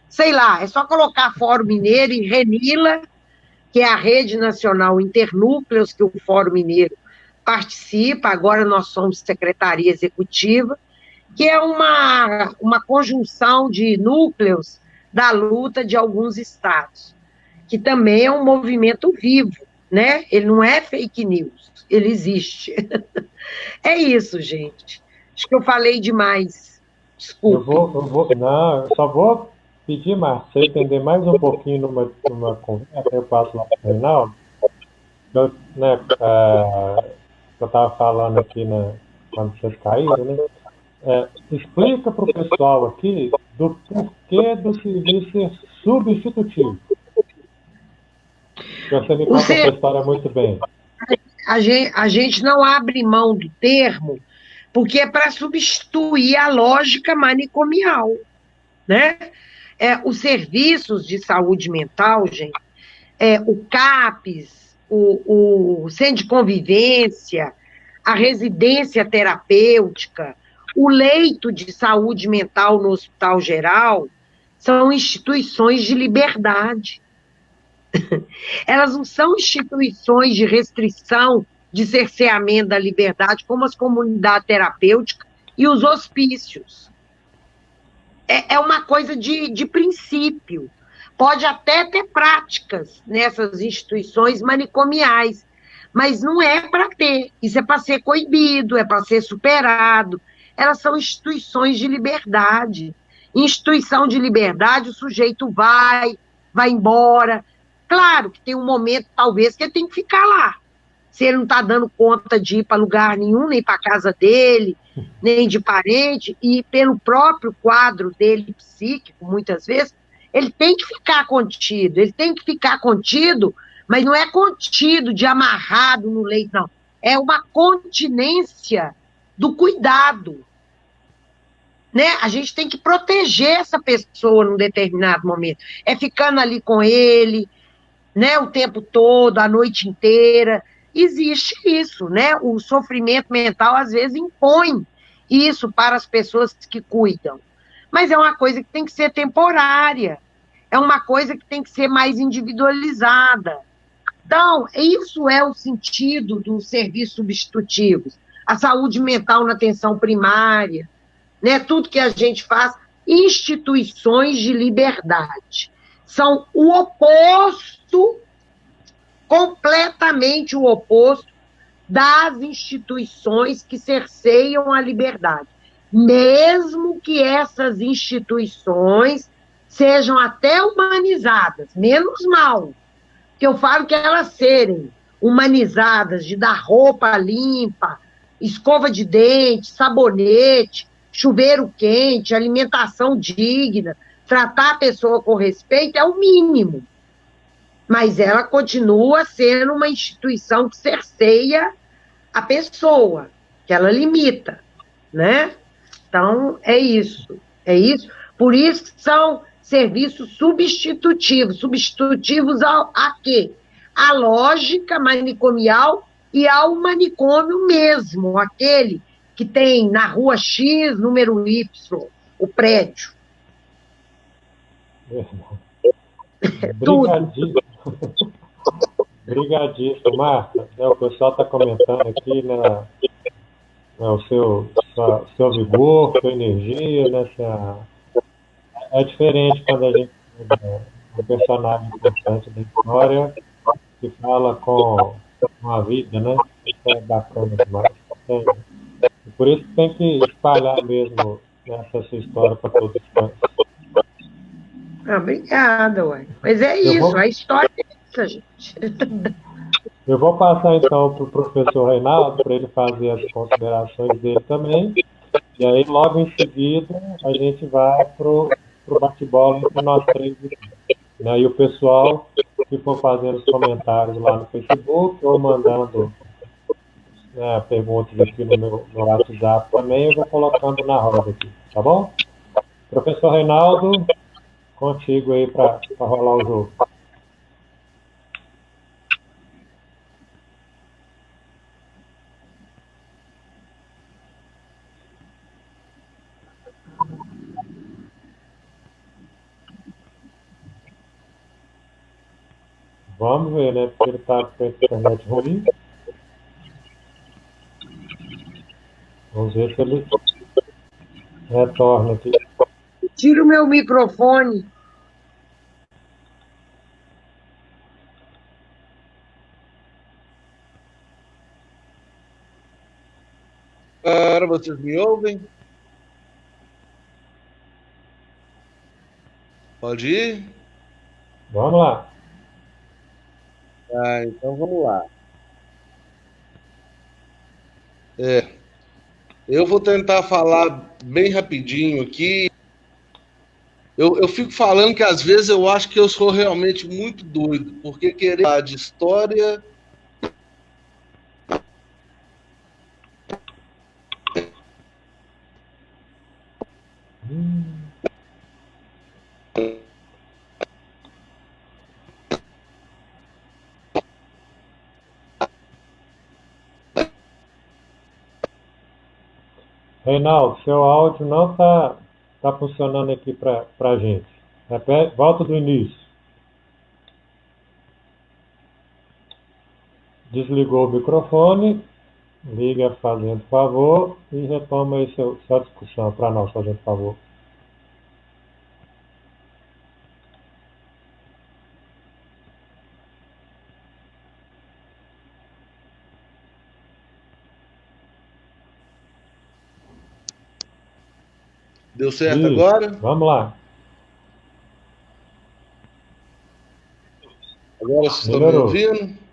Sei lá, é só colocar Fórum Mineiro e Renila, que é a Rede Nacional Internúcleos, que o Fórum Mineiro participa, agora nós somos Secretaria Executiva, que é uma conjunção de núcleos da luta de alguns estados, que também é um movimento vivo, né? Ele não é fake news, ele existe. É isso, gente. Acho que eu falei demais. Desculpa. Eu só vou pedir, Márcia, você entender mais um pouquinho numa conversa, eu passo lá para o Reinaldo. Eu estava falando aqui quando vocês caíram, né? Explica para o pessoal aqui do porquê do serviço ser substitutivo. Você me conta essa história muito bem. A gente não abre mão do termo porque é para substituir a lógica manicomial, né? Os serviços de saúde mental, gente, o CAPS, o Centro de Convivência, a residência terapêutica, o leito de saúde mental no Hospital Geral, são instituições de liberdade. Elas não são instituições de restrição, de cerceamento da liberdade, como as comunidades terapêuticas e os hospícios. É uma coisa de princípio. Pode até ter práticas nessas instituições manicomiais, mas não é para ter. Isso é para ser coibido, é para ser superado. Elas são instituições de liberdade. Instituição de liberdade, o sujeito vai embora. Claro que tem um momento, talvez, que ele tem que ficar lá. Se ele não está dando conta de ir para lugar nenhum, nem para a casa dele, nem de parente, e pelo próprio quadro dele psíquico, muitas vezes, ele tem que ficar contido, mas não é contido de amarrado no leito, não. É uma continência do cuidado. Né? A gente tem que proteger essa pessoa num determinado momento. É ficando ali com ele, né, o tempo todo, a noite inteira. Existe isso, né? O sofrimento mental, às vezes, impõe isso para as pessoas que cuidam. Mas é uma coisa que tem que ser temporária. É uma coisa que tem que ser mais individualizada. Então, isso é o sentido dos serviços substitutivos. A saúde mental na atenção primária, né? Tudo que a gente faz, instituições de liberdade. São o oposto, completamente o oposto das instituições que cerceiam a liberdade. Mesmo que essas instituições sejam até humanizadas, menos mal, que eu falo que elas serem humanizadas, de dar roupa limpa, escova de dente, sabonete, chuveiro quente, alimentação digna, tratar a pessoa com respeito é o mínimo. mas ela continua sendo uma instituição que cerceia a pessoa, que ela limita, né? Então, é isso, é isso. Por isso que são serviços substitutivos. Substitutivos a quê? À lógica manicomial e ao manicômio mesmo, aquele que tem na rua X, número Y, o prédio. Tudo. Brigadíssimo. Brigadíssimo, Marta. O pessoal está comentando aqui, né, o seu vigor, sua energia, né, é diferente quando a gente é um personagem importante da história que fala com a vida, né? Isso é bacana demais. E por isso tem que espalhar mesmo essa sua história para todos os cantos. Obrigada, ué. Mas é Eu isso, vou- a história é essa, gente. Eu vou passar então para o professor Reinaldo para ele fazer as considerações dele também. E aí, logo em seguida, a gente vai para o bate-bola entre nós três aqui, né? E o pessoal que for fazendo os comentários lá no Facebook ou mandando, né, perguntas aqui no meu WhatsApp também, eu vou colocando na roda aqui, tá bom? Professor Reinaldo, contigo aí para rolar o jogo. Vamos ver, né? Porque ele está com a internet ruim. Vamos ver se ele retorna aqui. Tira o meu microfone. Agora vocês me ouvem? Pode ir? Vamos lá. Então vamos lá. Eu vou tentar falar bem rapidinho aqui. Eu fico falando que às vezes eu acho que eu sou realmente muito doido, porque querer falar de história Reinaldo, seu áudio não tá funcionando aqui para a gente. Repete, volta do início. Desligou o microfone, liga fazendo favor e retoma aí sua discussão para nós, fazendo favor. deu certo Isso. agora? Vamos lá. Agora vocês estão me Melhorou. ouvindo?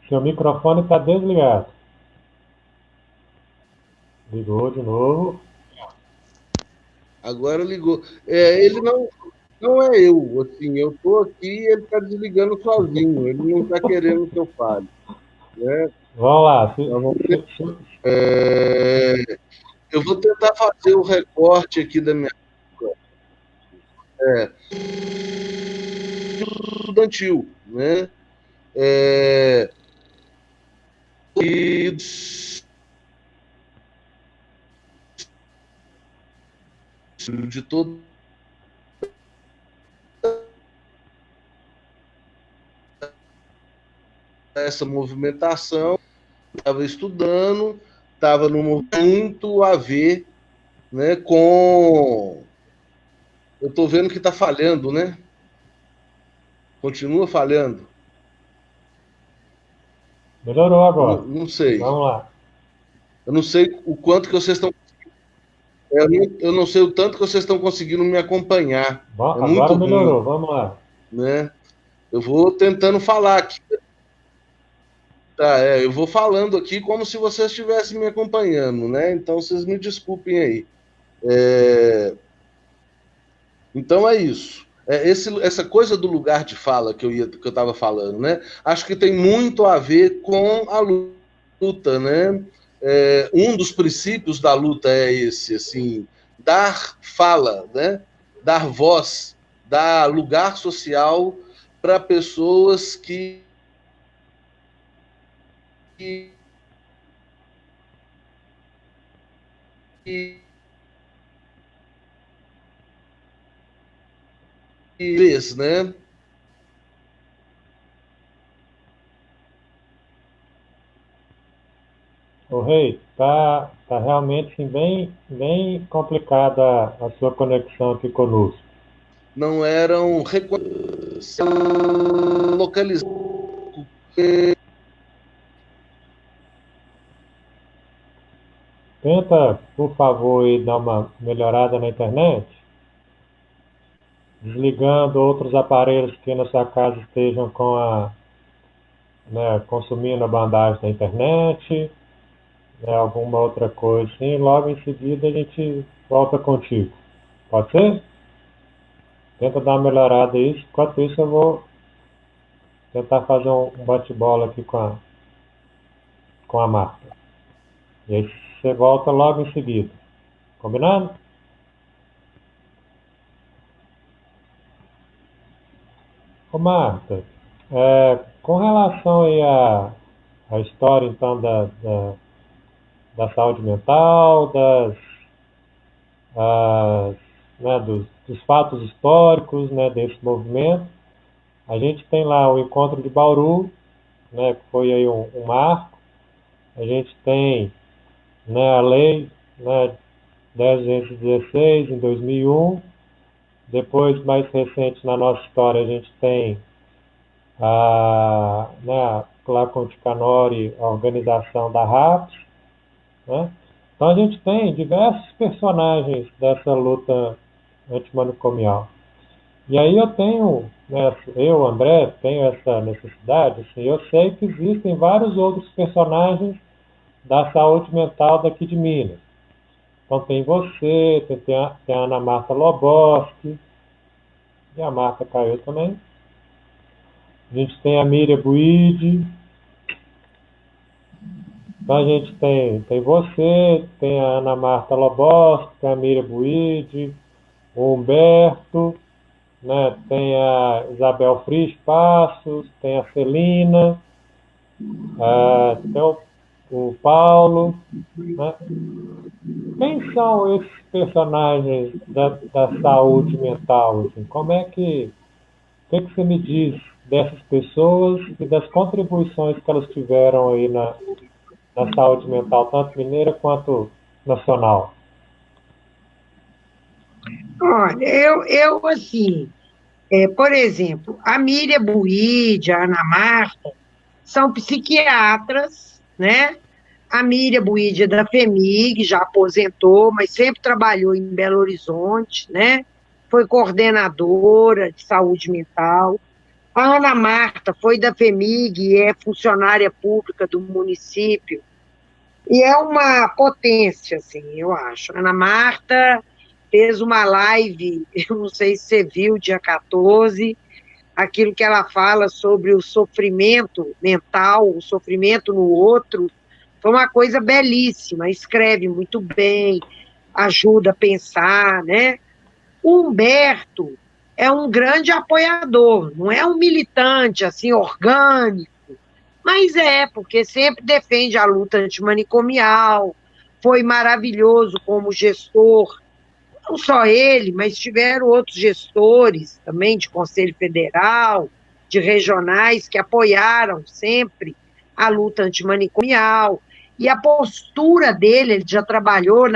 Seu microfone está desligado. Ligou de novo. Agora ligou. Ele não é eu, assim, eu estou aqui e ele está desligando sozinho, ele não está querendo que eu fale. Né? Vamos lá. Eu vou tentar fazer o recorte aqui da minha. Estudantil, né? E de todo essa movimentação, estava estudando, estava num muito a ver, né, com Eu estou vendo que está falhando, né? Continua falhando. Melhorou agora. Não sei. Vamos lá. Eu não sei o quanto que vocês estão. Eu não sei o tanto que vocês estão conseguindo me acompanhar. Bom, É agora muito melhorou. ruim, Vamos lá. né? Eu vou tentando falar aqui. Tá, eu vou falando aqui como se vocês estivessem me acompanhando, né? Então vocês me desculpem aí. Então é isso. Essa coisa do lugar de fala que eu estava falando, né? Acho que tem muito a ver com a luta, né? Um dos princípios da luta é esse, assim, dar fala, né? Dar voz, dar lugar social para pessoas que vez, né? Ô, Rei, tá realmente assim, bem complicada a sua conexão aqui conosco. Não eram localizados. Tenta, por favor, aí, dar uma melhorada na internet, desligando outros aparelhos que na sua casa estejam consumindo a bandagem da internet, né, alguma outra coisa assim. Logo em seguida a gente volta contigo. Pode ser? Tenta dar uma melhorada aí. Enquanto isso eu vou tentar fazer um bate-bola aqui com a Marta. E aí você volta logo em seguida. Combinado? Ô Marta, com relação aí à história então da saúde mental, dos fatos históricos, né, desse movimento, a gente tem lá o encontro de Bauru, né, que foi aí um marco. A gente tem, né, a lei, né, 10.216 em 2001. Depois, mais recente na nossa história, a gente tem a Conte Canori, a organização da RAPS, né? Então a gente tem diversos personagens dessa luta antimanicomial. E aí eu, André, tenho essa necessidade, assim, eu sei que existem vários outros personagens da saúde mental daqui de Minas. Então tem você, tem a Ana Marta Loboski, e a Marta caiu também. A gente tem a Miriam Buide. Então a gente tem você, tem a Ana Marta Loboski, tem a Miriam Buide, o Humberto, né? Tem a Isabel Frisch Passos, tem a Celina, tem o Paulo, né? Quem são esses personagens da saúde mental? Assim? O que você me diz dessas pessoas e das contribuições que elas tiveram aí na saúde mental, tanto mineira quanto nacional? Olha, eu assim, por exemplo, a Miriam Buide, a Ana Marta, são psiquiatras, né? A Miriam Buide é da FEMIG, já aposentou, mas sempre trabalhou em Belo Horizonte, né? Foi coordenadora de saúde mental. A Ana Marta foi da FEMIG e é funcionária pública do município. E é uma potência, assim, eu acho. A Ana Marta fez uma live, eu não sei se você viu, dia 14, aquilo que ela fala sobre o sofrimento mental, o sofrimento no outro, foi uma coisa belíssima, escreve muito bem, ajuda a pensar, né? O Humberto é um grande apoiador, não é um militante, assim, orgânico, mas porque sempre defende a luta antimanicomial, foi maravilhoso como gestor, não só ele, mas tiveram outros gestores também de Conselho Federal, de regionais, que apoiaram sempre a luta antimanicomial. E a postura dele, ele já trabalhou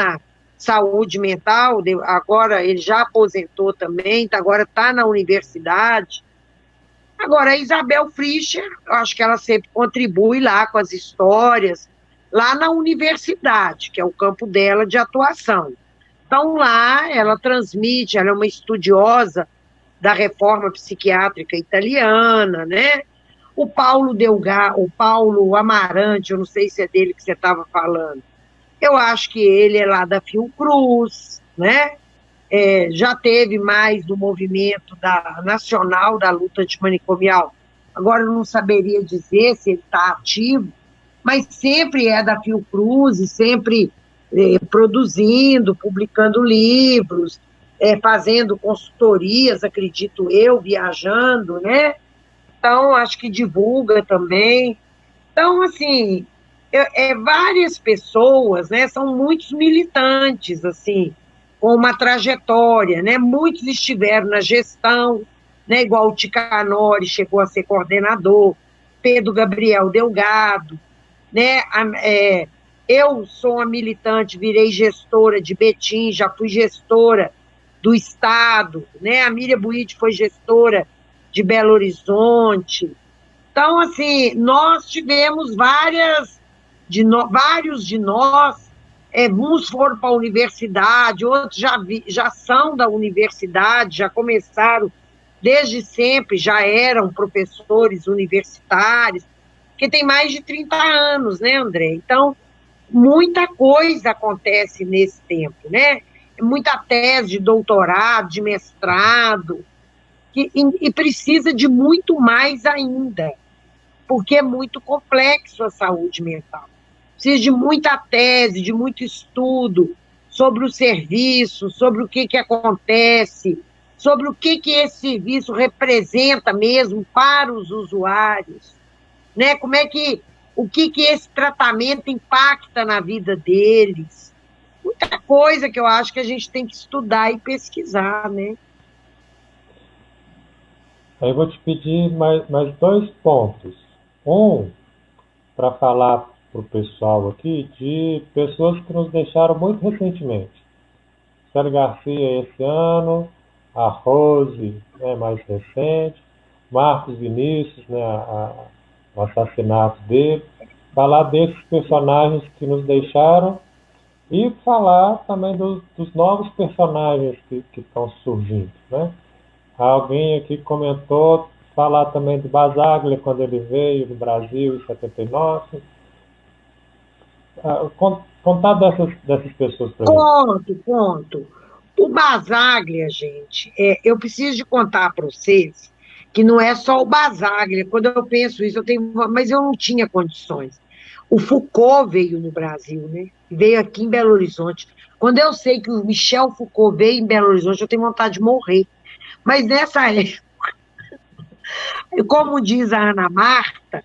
saúde mental, agora ele já aposentou também, agora está na universidade. Agora, a Isabel Frischer, eu acho que ela sempre contribui lá com as histórias, lá na universidade, que é o campo dela de atuação. Então, lá, ela transmite, ela é uma estudiosa da reforma psiquiátrica italiana, né? O Paulo Amarante, eu não sei se é dele que você estava falando, eu acho que ele é lá da Fiocruz, né? Já teve mais do movimento nacional da luta antimanicomial. Agora eu não saberia dizer se ele está ativo, mas sempre é da Fiocruz e sempre produzindo, publicando livros, fazendo consultorias, acredito eu, viajando, né? Então, acho que divulga também. Então, assim, várias pessoas, né? São muitos militantes, assim, com uma trajetória, né? Muitos estiveram na gestão, né? Igual o Ticanori chegou a ser coordenador, Pedro Gabriel Delgado, né? Eu sou uma militante, virei gestora de Betim, já fui gestora do Estado, né? A Miriam Buide foi gestora de Belo Horizonte. Então, assim, nós tivemos vários de nós, uns foram para a universidade, outros já são da universidade, já começaram desde sempre, já eram professores universitários, porque tem mais de 30 anos, né, André? Então, muita coisa acontece nesse tempo, né? Muita tese de doutorado, de mestrado, e precisa de muito mais ainda, porque é muito complexo a saúde mental. Precisa de muita tese, de muito estudo sobre o serviço, sobre o que acontece, sobre o que esse serviço representa mesmo para os usuários, né? O que esse tratamento impacta na vida deles. Muita coisa que eu acho que a gente tem que estudar e pesquisar, né? Aí eu vou te pedir mais 2 pontos. Para falar para o pessoal aqui de pessoas que nos deixaram muito recentemente. Célio Garcia esse ano, a Rose, né, mais recente, Marcos Vinícius, né, o assassinato dele. Falar desses personagens que nos deixaram e falar também dos novos personagens que estão surgindo, né? Alguém aqui comentou falar também do Basaglia, quando ele veio do Brasil em 79. Contar dessas pessoas para gente. Conto. O Basaglia, gente, eu preciso de contar para vocês que não é só o Basaglia. Quando eu penso isso, mas eu não tinha condições. O Foucault veio no Brasil, né? Veio aqui em Belo Horizonte. Quando eu sei que o Michel Foucault veio em Belo Horizonte, eu tenho vontade de morrer. Mas nessa época, como diz a Ana Marta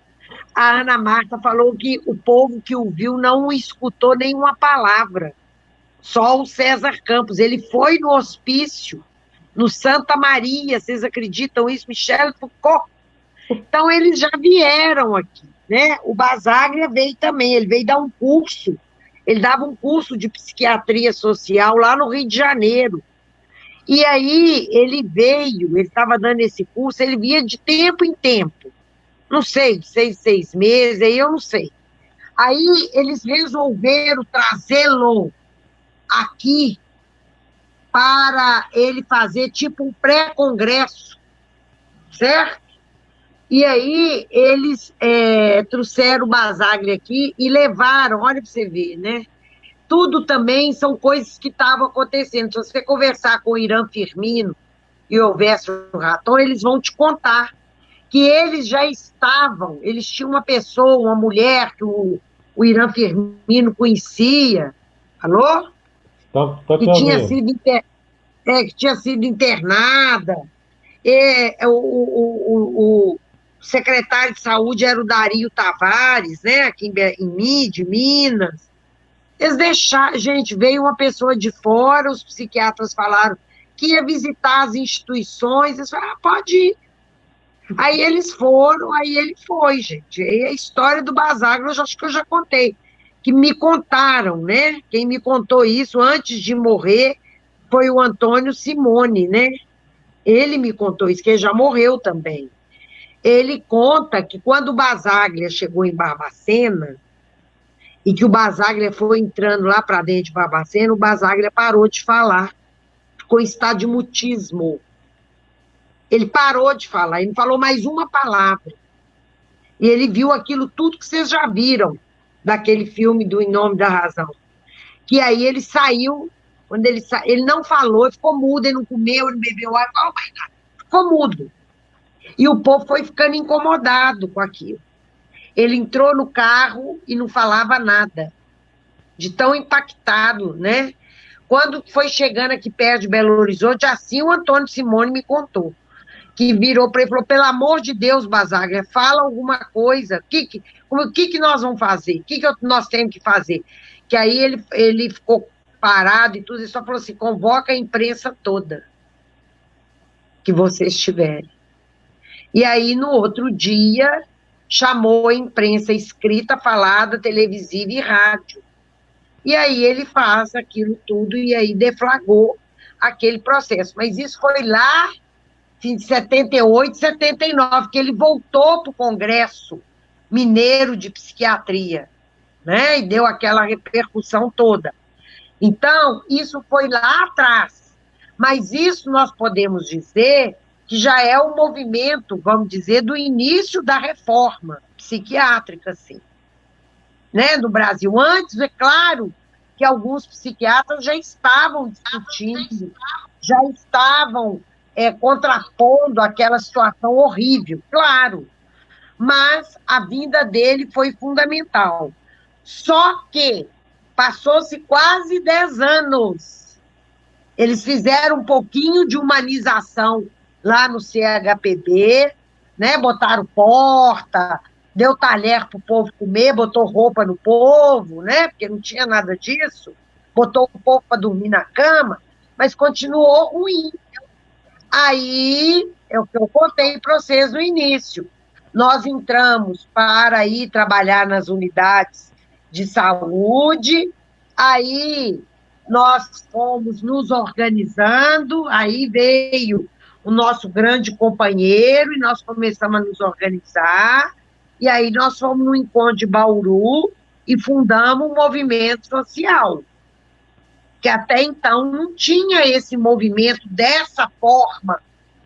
falou que o povo que o viu não escutou nenhuma palavra, só o César Campos. Ele foi no hospício, no Santa Maria, vocês acreditam isso? Michel Foucault. Então, eles já vieram aqui, né? O Basaglia veio também, ele veio dar um curso, ele dava um curso de psiquiatria social lá no Rio de Janeiro. E aí ele estava dando esse curso, ele via de tempo em tempo, não sei, de 6 meses, aí eu não sei. Aí eles resolveram trazê-lo aqui para ele fazer tipo um pré-congresso, certo? E aí eles trouxeram o Basaglia aqui e levaram, olha para você ver, né? Tudo também são coisas que estavam acontecendo. Se você conversar com o Irã Firmino e o Elvésio Raton, eles vão te contar que eles já estavam, eles tinham uma pessoa, uma mulher que o Irã Firmino conhecia, alô? Que tinha sido internada, o secretário de saúde era o Dario Tavares, né, aqui em Minas. Eles deixaram, gente, veio uma pessoa de fora, os psiquiatras falaram que ia visitar as instituições, eles falaram, pode ir. Aí eles foram, aí ele foi, gente. E a história do Basaglia, eu acho que eu já contei. que me contaram, né? Quem me contou isso antes de morrer foi o Antônio Simone, né? Ele me contou isso, que ele já morreu também. Ele conta que quando o Basaglia chegou em Barbacena, e que o Basaglia foi entrando lá para dentro de Barbacena, o Basaglia parou de falar, ficou em estado de mutismo. Ele parou de falar, ele não falou mais uma palavra. E ele viu aquilo tudo que vocês já viram daquele filme do Em Nome da Razão. Que aí ele saiu, quando ele não falou, ficou mudo, ele não comeu, ele não bebeu água, ficou mudo. E o povo foi ficando incomodado com aquilo. Ele entrou no carro e não falava nada, de tão impactado, né? Quando foi chegando aqui perto de Belo Horizonte, assim o Antônio Simone me contou, que virou para ele e falou, pelo amor de Deus, Basaglia, fala alguma coisa, o que nós vamos fazer? O que nós temos que fazer? Que aí ele ficou parado e tudo, e só falou assim, convoca a imprensa toda que vocês tiverem. E aí, no outro dia, chamou a imprensa escrita, falada, televisiva e rádio. E aí ele faz aquilo tudo e aí deflagrou aquele processo. Mas isso foi lá em 78, 79, que ele voltou para o Congresso Mineiro de Psiquiatria, né? E deu aquela repercussão toda. Então, isso foi lá atrás. Mas isso nós podemos dizer que já é um movimento, vamos dizer, do início da reforma psiquiátrica, sim. Né? No Brasil. Antes, é claro que alguns psiquiatras já estavam discutindo, já estavam contrapondo aquela situação horrível, claro. Mas a vinda dele foi fundamental. Só que passou-se quase 10 anos. Eles fizeram um pouquinho de humanização lá no CHPB, né? Botaram porta, deu talher para o povo comer, botou roupa no povo, né? Porque não tinha nada disso. Botou o povo para dormir na cama, mas continuou ruim. Aí, é o que eu contei para vocês no início. Nós entramos para ir trabalhar nas unidades de saúde, aí nós fomos nos organizando, aí veio o nosso grande companheiro e nós começamos a nos organizar, e aí nós fomos no encontro de Bauru e fundamos um movimento social, que até então não tinha esse movimento dessa forma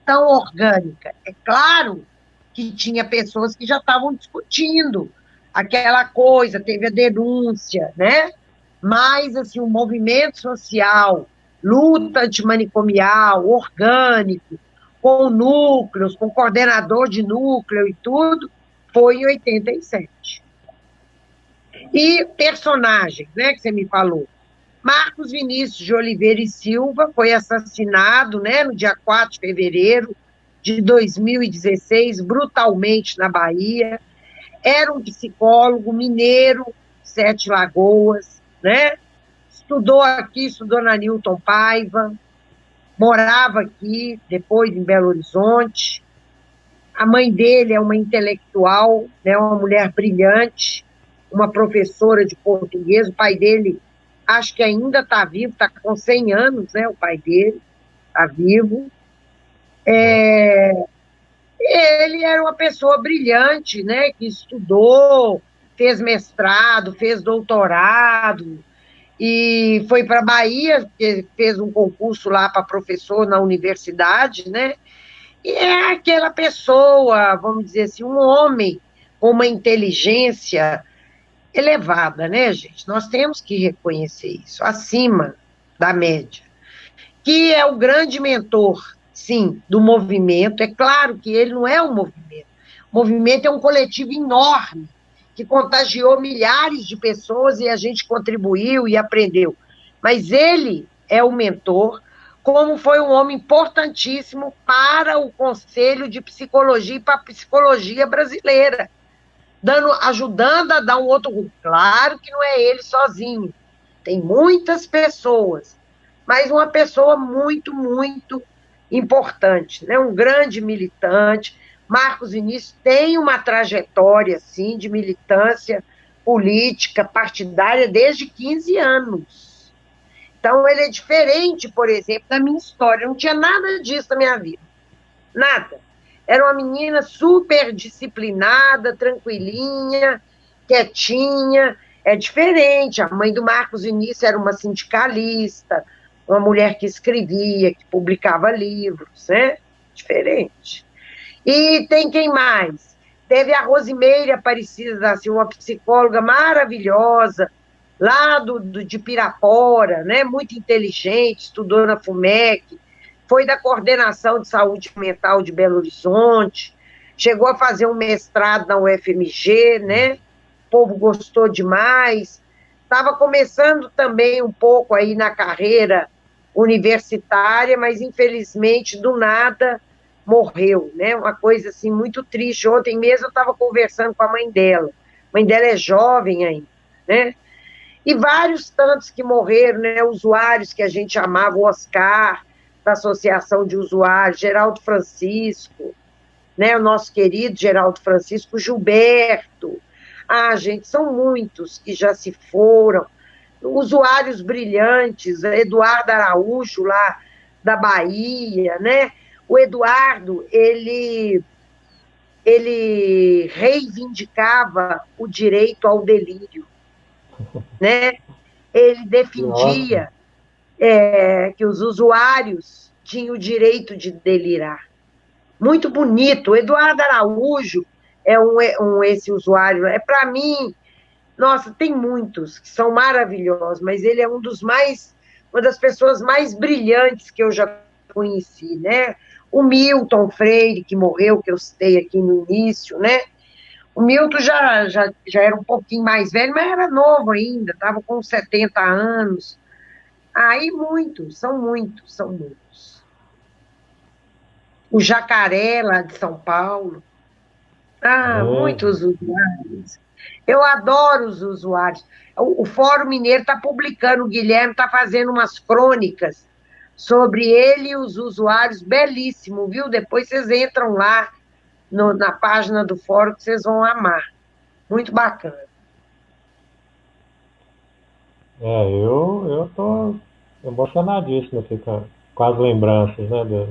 tão orgânica. É claro que tinha pessoas que já estavam discutindo aquela coisa, teve a denúncia, né? Mas, assim, o movimento social, luta antimanicomial, orgânico, com núcleos, com coordenador de núcleo e tudo, foi em 87. E personagens, né, que você me falou. Marcos Vinícius de Oliveira e Silva foi assassinado, né, no dia 4 de fevereiro de 2016, brutalmente na Bahia. Era um psicólogo mineiro, Sete Lagoas, né? Estudou aqui, estudou na Newton Paiva, morava aqui, depois em Belo Horizonte. A mãe dele é uma intelectual, né, uma mulher brilhante, uma professora de português. O pai dele, acho que ainda está vivo, está com 100 anos, né, o pai dele está vivo. Ele era uma pessoa brilhante, né, que estudou, fez mestrado, fez doutorado, e foi para a Bahia, fez um concurso lá para professor na universidade, né, e é aquela pessoa, vamos dizer assim, um homem com uma inteligência elevada, né, gente? Nós temos que reconhecer isso, acima da média, que é o grande mentor, sim, do movimento. É claro que ele não é um movimento. O movimento é um coletivo enorme, que contagiou milhares de pessoas e a gente contribuiu e aprendeu. Mas ele é o mentor, como foi um homem importantíssimo para o Conselho de Psicologia e para a psicologia brasileira, ajudando a dar um outro rumo. Claro que não é ele sozinho, tem muitas pessoas, mas uma pessoa muito, muito importante, né? Um grande militante. Marcos Vinícius tem uma trajetória, sim, de militância política partidária desde 15 anos. Então, ele é diferente, por exemplo, da minha história. Não tinha nada disso na minha vida. Nada. Era uma menina super disciplinada, tranquilinha, quietinha. É diferente. A mãe do Marcos Vinícius era uma sindicalista, uma mulher que escrevia, que publicava livros, né? Diferente. E tem quem mais? Teve a Rosimeire Aparecida da Silva, uma psicóloga maravilhosa, lá de Pirapora, né? Muito inteligente, estudou na FUMEC, foi da Coordenação de Saúde Mental de Belo Horizonte, chegou a fazer um mestrado na UFMG, né? O povo gostou demais. Estava começando também um pouco aí na carreira universitária, mas infelizmente do nada morreu, né? Uma coisa assim muito triste. Ontem mesmo eu estava conversando com a mãe dela. A mãe dela é jovem ainda, né? E vários tantos que morreram, né? Usuários que a gente chamava, o Oscar, da Associação de Usuários, Geraldo Francisco, né? O nosso querido Geraldo Francisco, Gilberto. Ah, gente, são muitos que já se foram. Usuários brilhantes, Eduardo Araújo, lá da Bahia, né? O Eduardo, ele reivindicava o direito ao delírio, né? Ele defendia que os usuários tinham o direito de delirar. Muito bonito. O Eduardo Araújo é esse usuário. Para mim, nossa, tem muitos que são maravilhosos, mas ele é uma das pessoas mais brilhantes que eu já conheci, né? O Milton Freire, que morreu, que eu citei aqui no início, né? O Milton já era um pouquinho mais velho, mas era novo ainda, estava com 70 anos. Aí muitos, são muitos, são muitos. O Jacaré, lá de São Paulo. Muitos usuários. Eu adoro os usuários. O Fórum Mineiro está publicando, o Guilherme está fazendo umas crônicas sobre ele e os usuários, belíssimo, viu? Depois vocês entram lá na página do Fórum que vocês vão amar. Muito bacana. Eu tô emocionadíssimo aqui com as lembranças, né,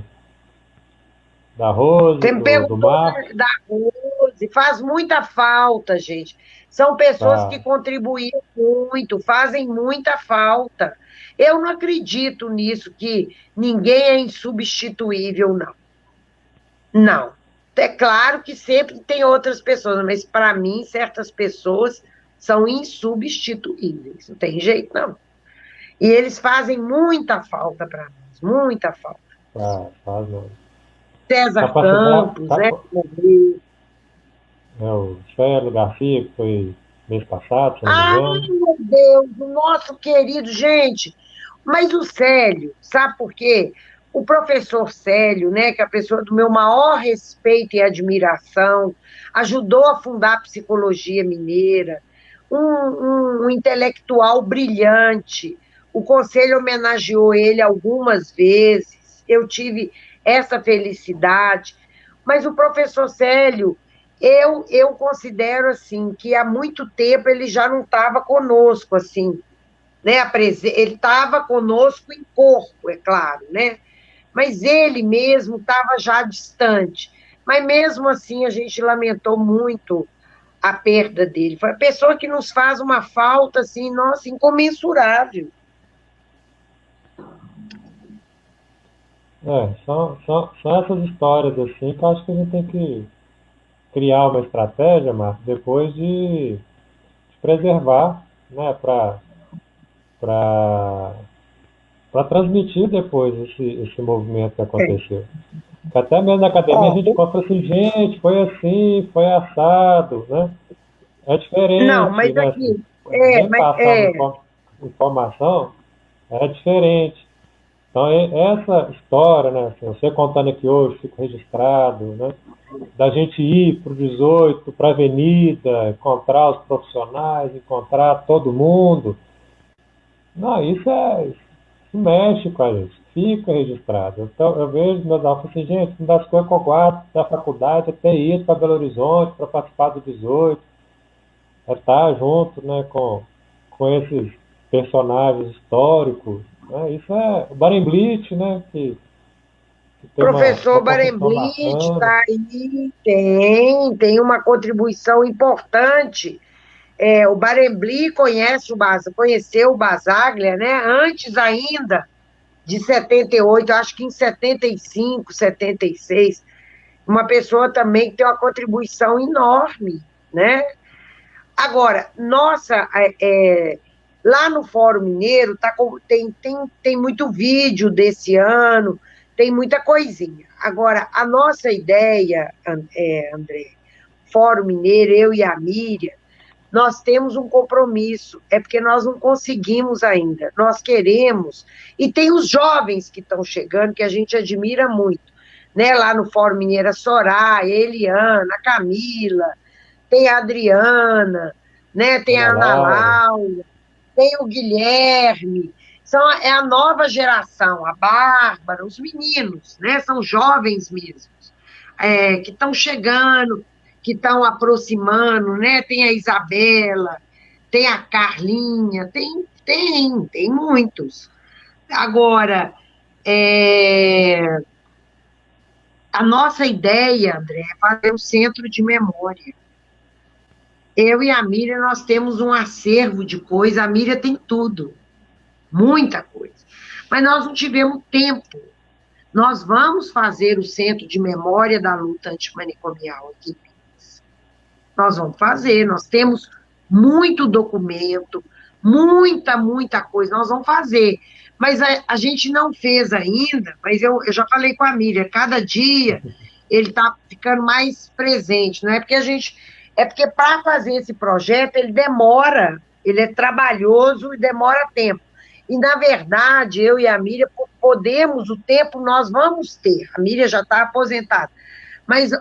da Rose, Você me do perguntou Marcos. da Rose, faz muita falta, gente. São pessoas que contribuíram muito, fazem muita falta. Eu não acredito nisso, que ninguém é insubstituível, não. Não. É claro que sempre tem outras pessoas, mas para mim, certas pessoas são insubstituíveis. Não tem jeito, não. E eles fazem muita falta para nós, muita falta. Faz não. César Campos, né? O Célio Garcia, que foi mês passado, se não me engano. Ai, meu Deus, o nosso querido, gente. Mas o Célio, sabe por quê? O professor Célio, né, que é a pessoa do meu maior respeito e admiração, ajudou a fundar a Psicologia Mineira, um intelectual brilhante. O Conselho homenageou ele algumas vezes, eu tive essa felicidade. Mas o professor Célio, eu considero assim que há muito tempo ele já não estava conosco, assim, né? Ele estava conosco em corpo, é claro, né? Mas ele mesmo estava já distante. Mas mesmo assim a gente lamentou muito a perda dele. Foi uma pessoa que nos faz uma falta, assim, nossa, incomensurável. São essas histórias assim que eu acho que a gente tem que criar uma estratégia, Marcos, depois de preservar, né, para transmitir depois esse movimento que aconteceu. Porque até mesmo na academia a gente conta assim, gente, foi assim, foi assado, né? É diferente, não, mas né? Aqui, passar informação é diferente. Então, essa história, né, assim, você contando aqui hoje, fica registrado, né, da gente ir para o 18, para a avenida, encontrar os profissionais, encontrar todo mundo. Não, isso mexe com a gente, fica registrado. Então, eu vejo meus alunos assim, gente, uma das coisas que eu guardo da faculdade é ter ido para Belo Horizonte para participar do 18. estar junto, né, com esses personagens históricos. Né? Isso é o Barenblitz, né, que tem uma Professor construção Barenblit bacana. está aí, tem uma contribuição importante. O Barenblit conheceu o Basaglia, né? Antes ainda de 78, acho que em 75, 76. Uma pessoa também que tem uma contribuição enorme, né? Agora, lá no Fórum Mineiro tem muito vídeo desse ano, tem muita coisinha. Agora, a nossa ideia, André, Fórum Mineiro, eu e a Miriam, nós temos um compromisso, é porque nós não conseguimos ainda, nós queremos, e tem os jovens que estão chegando, que a gente admira muito, né? Lá no Fórum Mineiro, a Soraya, a Eliana, a Camila, tem a Adriana, né? Tem Ana a Ana Laura, Laura, tem o Guilherme, é a nova geração, a Bárbara, os meninos, né? São jovens mesmo, que estão chegando, que estão aproximando, né? Tem a Isabela, tem a Carlinha, tem muitos. Agora, é, a nossa ideia, André, é fazer um centro de memória. Eu e a Miriam, nós temos um acervo de coisa, a Miriam tem tudo, muita coisa. Mas nós não tivemos tempo. Nós vamos fazer o centro de memória da luta antimanicomial aqui. Nós vamos fazer, nós temos muito documento, muita coisa, nós vamos fazer. Mas a gente não fez ainda, mas eu já falei com a Miriam, cada dia ele está ficando mais presente, não é porque é porque para fazer esse projeto ele demora, ele é trabalhoso e demora tempo. E, na verdade, eu e a Miriam podemos, o tempo nós vamos ter. A Miriam já está aposentada. Mas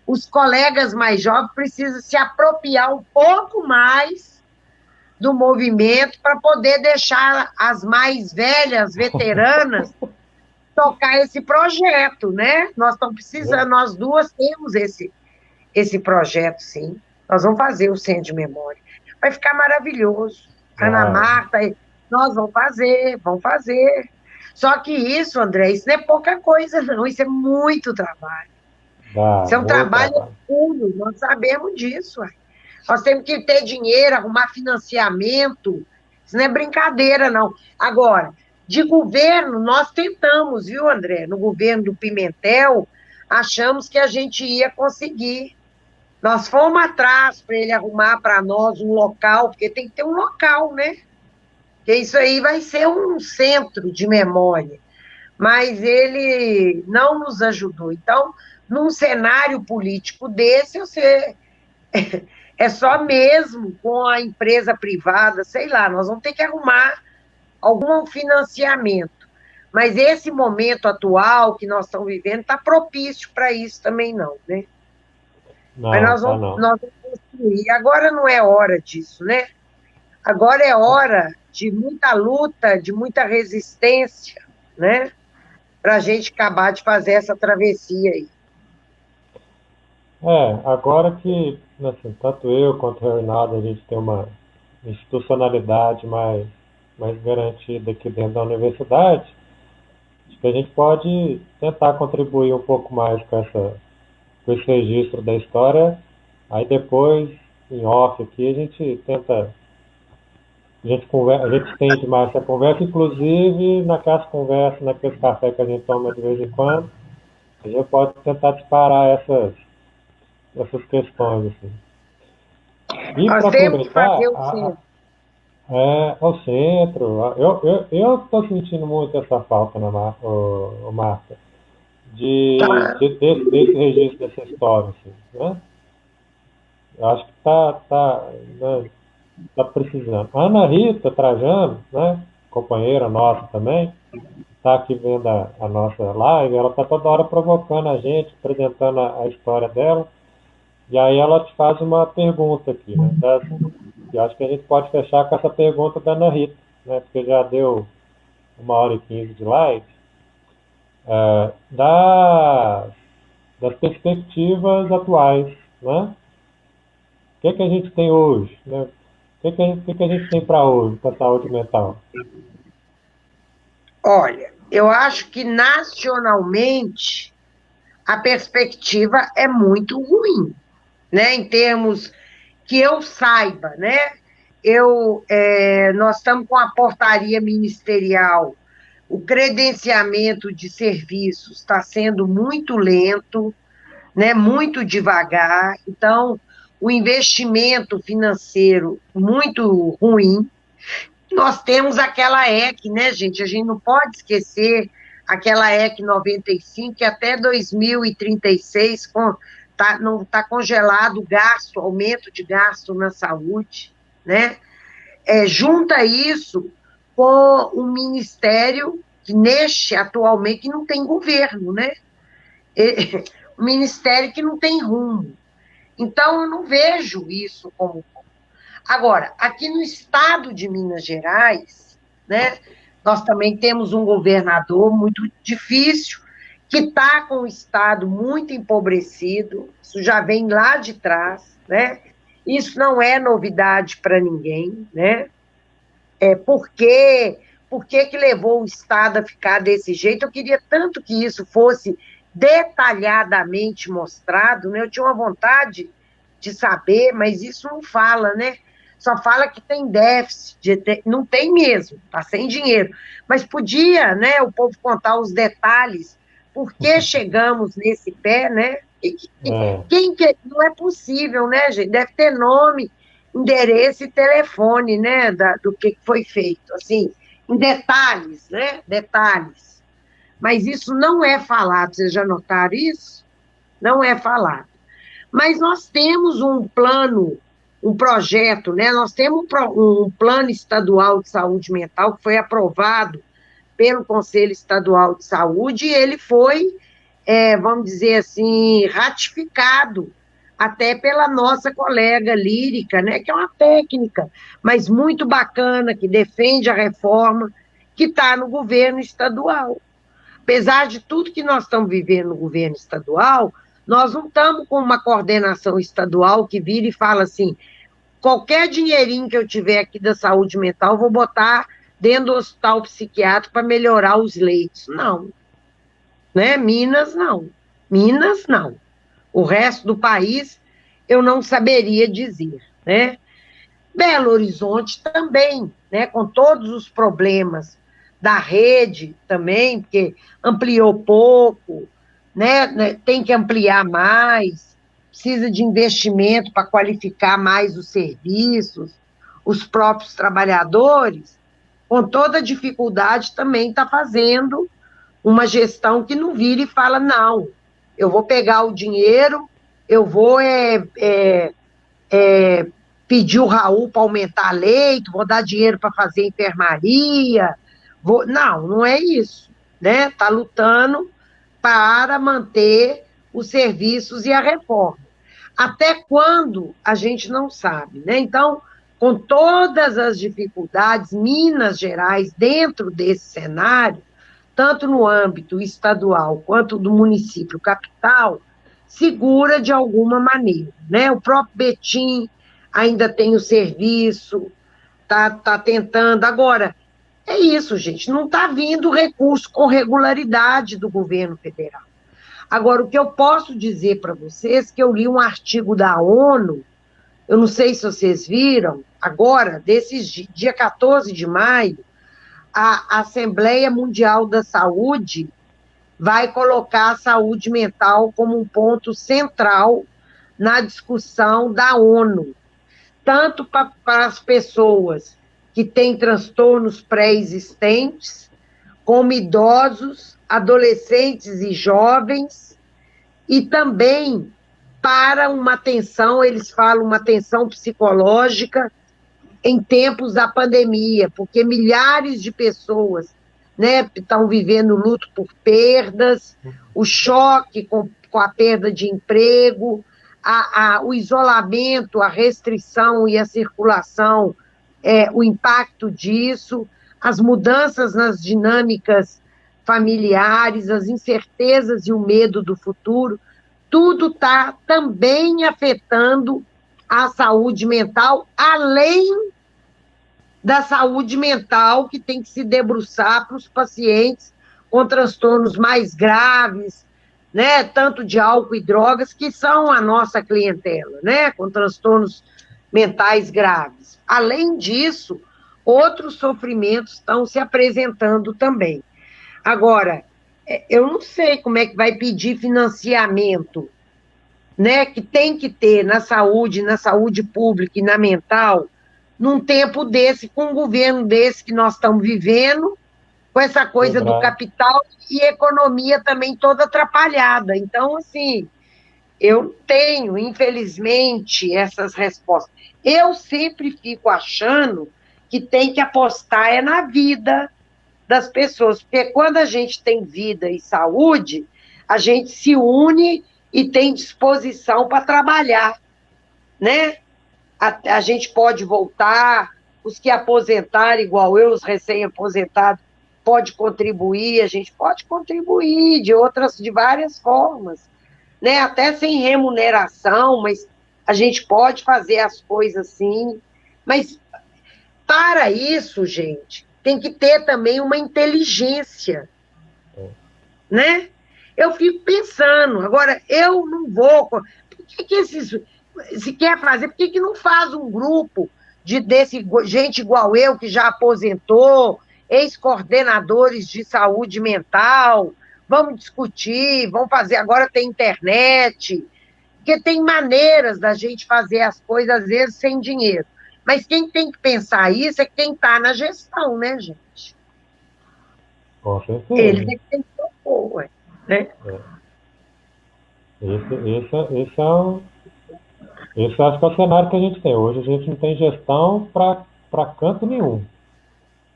os colegas mais jovens precisam se apropriar um pouco mais do movimento para poder deixar as mais velhas, veteranas, tocar esse projeto, né? Nós estamos precisando, nós duas temos esse projeto, sim. Nós vamos fazer o Centro de Memória. Vai ficar maravilhoso. Ana vai, Marta, nós vamos fazer, vamos fazer. Só que isso, André, isso não é pouca coisa, não. Isso é muito trabalho. dá Isso é um muito trabalho trabalho. puro, nós sabemos disso. Ué. Nós temos que ter dinheiro, arrumar financiamento. Isso não é brincadeira, não. Agora, de governo, nós tentamos, viu, André? No governo do Pimentel, achamos que a gente ia conseguir. Nós fomos atrás para ele arrumar para nós um local, porque tem que ter um local, né? Porque isso aí vai ser um centro de memória. Mas ele não nos ajudou. Então, num cenário político desse, você é só mesmo com a empresa privada, sei lá, nós vamos ter que arrumar algum financiamento. Mas esse momento atual que nós estamos vivendo está propício para isso também não, né? Mas Não, tá não. nós vamos construir. Agora não é hora disso, né? Agora é hora de muita luta, de muita resistência, né? Para a gente acabar de fazer essa travessia aí. Agora que, assim, tanto eu quanto o Reinaldo, a gente tem uma institucionalidade mais garantida aqui dentro da universidade, acho que a gente pode tentar contribuir um pouco mais com esse registro da história. Aí depois, em off aqui, a gente estende mais essa conversa, inclusive naquelas conversas, naqueles café que a gente toma de vez em quando, a gente pode tentar disparar essas questões. Assim. E Nós para temos que fazer aproveitar, o centro. ao centro, eu estou sentindo muito essa falta, Marta, Tá. desse registro dessa história. Assim, né? Eu acho que né, tá precisando. A Ana Rita Trajano, né, companheira nossa também, está aqui vendo a nossa live, ela está toda hora provocando a gente, apresentando a história dela, e aí ela te faz uma pergunta aqui, né? E acho que a gente pode fechar com essa pergunta da Ana Rita, né? Porque já deu 1h15 de live, é, das perspectivas atuais, né? que a gente tem hoje? Né? O que a gente tem para hoje, para a saúde mental? Olha, eu acho que nacionalmente a perspectiva é muito ruim, né? Em termos que eu saiba, né? Nós estamos com a portaria ministerial, o credenciamento de serviços está sendo muito lento, né? Muito devagar, então o investimento financeiro muito ruim. Nós temos aquela EC, né, gente? A gente não pode esquecer aquela EC 95, que até 2036 não está congelado o gasto, aumento de gasto na saúde, né? Junta isso com um ministério que atualmente que não tem governo, né? Um ministério que não tem rumo. Então, eu não vejo isso como. Agora, aqui no estado de Minas Gerais, né, nós também temos um governador muito difícil, que está com o estado muito empobrecido, isso já vem lá de trás, né? Isso não é novidade para ninguém, né? Por que levou o estado a ficar desse jeito? Eu queria tanto que isso fosse detalhadamente mostrado, né? Eu tinha uma vontade de saber, mas isso não fala, né? Só fala que tem déficit, não tem mesmo, está sem dinheiro. Mas podia, né, o povo contar os detalhes, por que chegamos nesse pé, né? Não é possível, né, gente? Deve ter nome, endereço e telefone, né, do que foi feito, assim, em detalhes, né? Detalhes. Mas isso não é falado, vocês já notaram isso? Não é falado. Mas nós temos um plano, um projeto, né? Nós temos um plano estadual de saúde mental que foi aprovado pelo Conselho Estadual de Saúde e ele foi, vamos dizer assim, ratificado até pela nossa colega Lírica, né? Que é uma técnica, mas muito bacana, que defende a reforma, que está no governo estadual. Apesar de tudo que nós estamos vivendo no governo estadual, nós não estamos com uma coordenação estadual que vira e fala assim, qualquer dinheirinho que eu tiver aqui da saúde mental, vou botar dentro do hospital psiquiátrico para melhorar os leitos. Não. Né? Minas, não. Minas, não. O resto do país, eu não saberia dizer, né? Belo Horizonte também, né? Com todos os problemas da rede também, porque ampliou pouco, né? Tem que ampliar mais, precisa de investimento para qualificar mais os serviços, os próprios trabalhadores, com toda dificuldade também está fazendo uma gestão que não vira e fala, não, eu vou pegar o dinheiro, eu vou pedir o Raul para aumentar leito, vou dar dinheiro para fazer enfermaria, não é isso, né? Está lutando para manter os serviços e a reforma. Até quando, a gente não sabe, né? Então, com todas as dificuldades, Minas Gerais, dentro desse cenário, tanto no âmbito estadual quanto do município capital, segura de alguma maneira, né? O próprio Betim ainda tem o serviço, tá tentando. Agora, é isso, gente, não está vindo recurso com regularidade do governo federal. Agora, o que eu posso dizer para vocês, que eu li um artigo da ONU, eu não sei se vocês viram, agora, dia 14 de maio, a Assembleia Mundial da Saúde vai colocar a saúde mental como um ponto central na discussão da ONU, tanto para as pessoas que têm transtornos pré-existentes, como idosos, adolescentes e jovens, e também para uma atenção, eles falam uma atenção psicológica em tempos da pandemia, porque milhares de pessoas, né, estão vivendo luto por perdas, o choque com a perda de emprego, o isolamento, a restrição e a circulação, o impacto disso, as mudanças nas dinâmicas familiares, as incertezas e o medo do futuro, tudo está também afetando à saúde mental, além da saúde mental que tem que se debruçar para os pacientes com transtornos mais graves, né, tanto de álcool e drogas, que são a nossa clientela, né, com transtornos mentais graves. Além disso, outros sofrimentos estão se apresentando também. Agora, eu não sei como é que vai pedir financiamento, né, que tem que ter na saúde pública e na mental, num tempo desse, com um governo desse que nós estamos vivendo, com essa coisa do Verdade. capital e economia também toda atrapalhada. Então, assim, eu tenho, infelizmente, essas respostas. Eu sempre fico achando que tem que apostar é na vida das pessoas, porque quando a gente tem vida e saúde, a gente se une e tem disposição para trabalhar, né? A gente pode voltar, os que aposentarem, igual eu, os recém-aposentados, pode contribuir, a gente pode contribuir de várias formas, né? Até sem remuneração, mas a gente pode fazer as coisas assim. Mas para isso, gente, tem que ter também uma inteligência, né? Eu fico pensando, agora, eu não vou. Por que esses. Se quer fazer, por que não faz um grupo desse gente igual eu, que já aposentou, ex-coordenadores de saúde mental? Vamos discutir, vamos fazer. Agora tem internet, porque tem maneiras da gente fazer as coisas, às vezes, sem dinheiro. Mas quem tem que pensar isso é quem está na gestão, né, gente? Com Eles certeza. é que tem que propor, ué, né? Esse é esse acho que é o cenário que a gente tem. Hoje a gente não tem gestão para canto nenhum.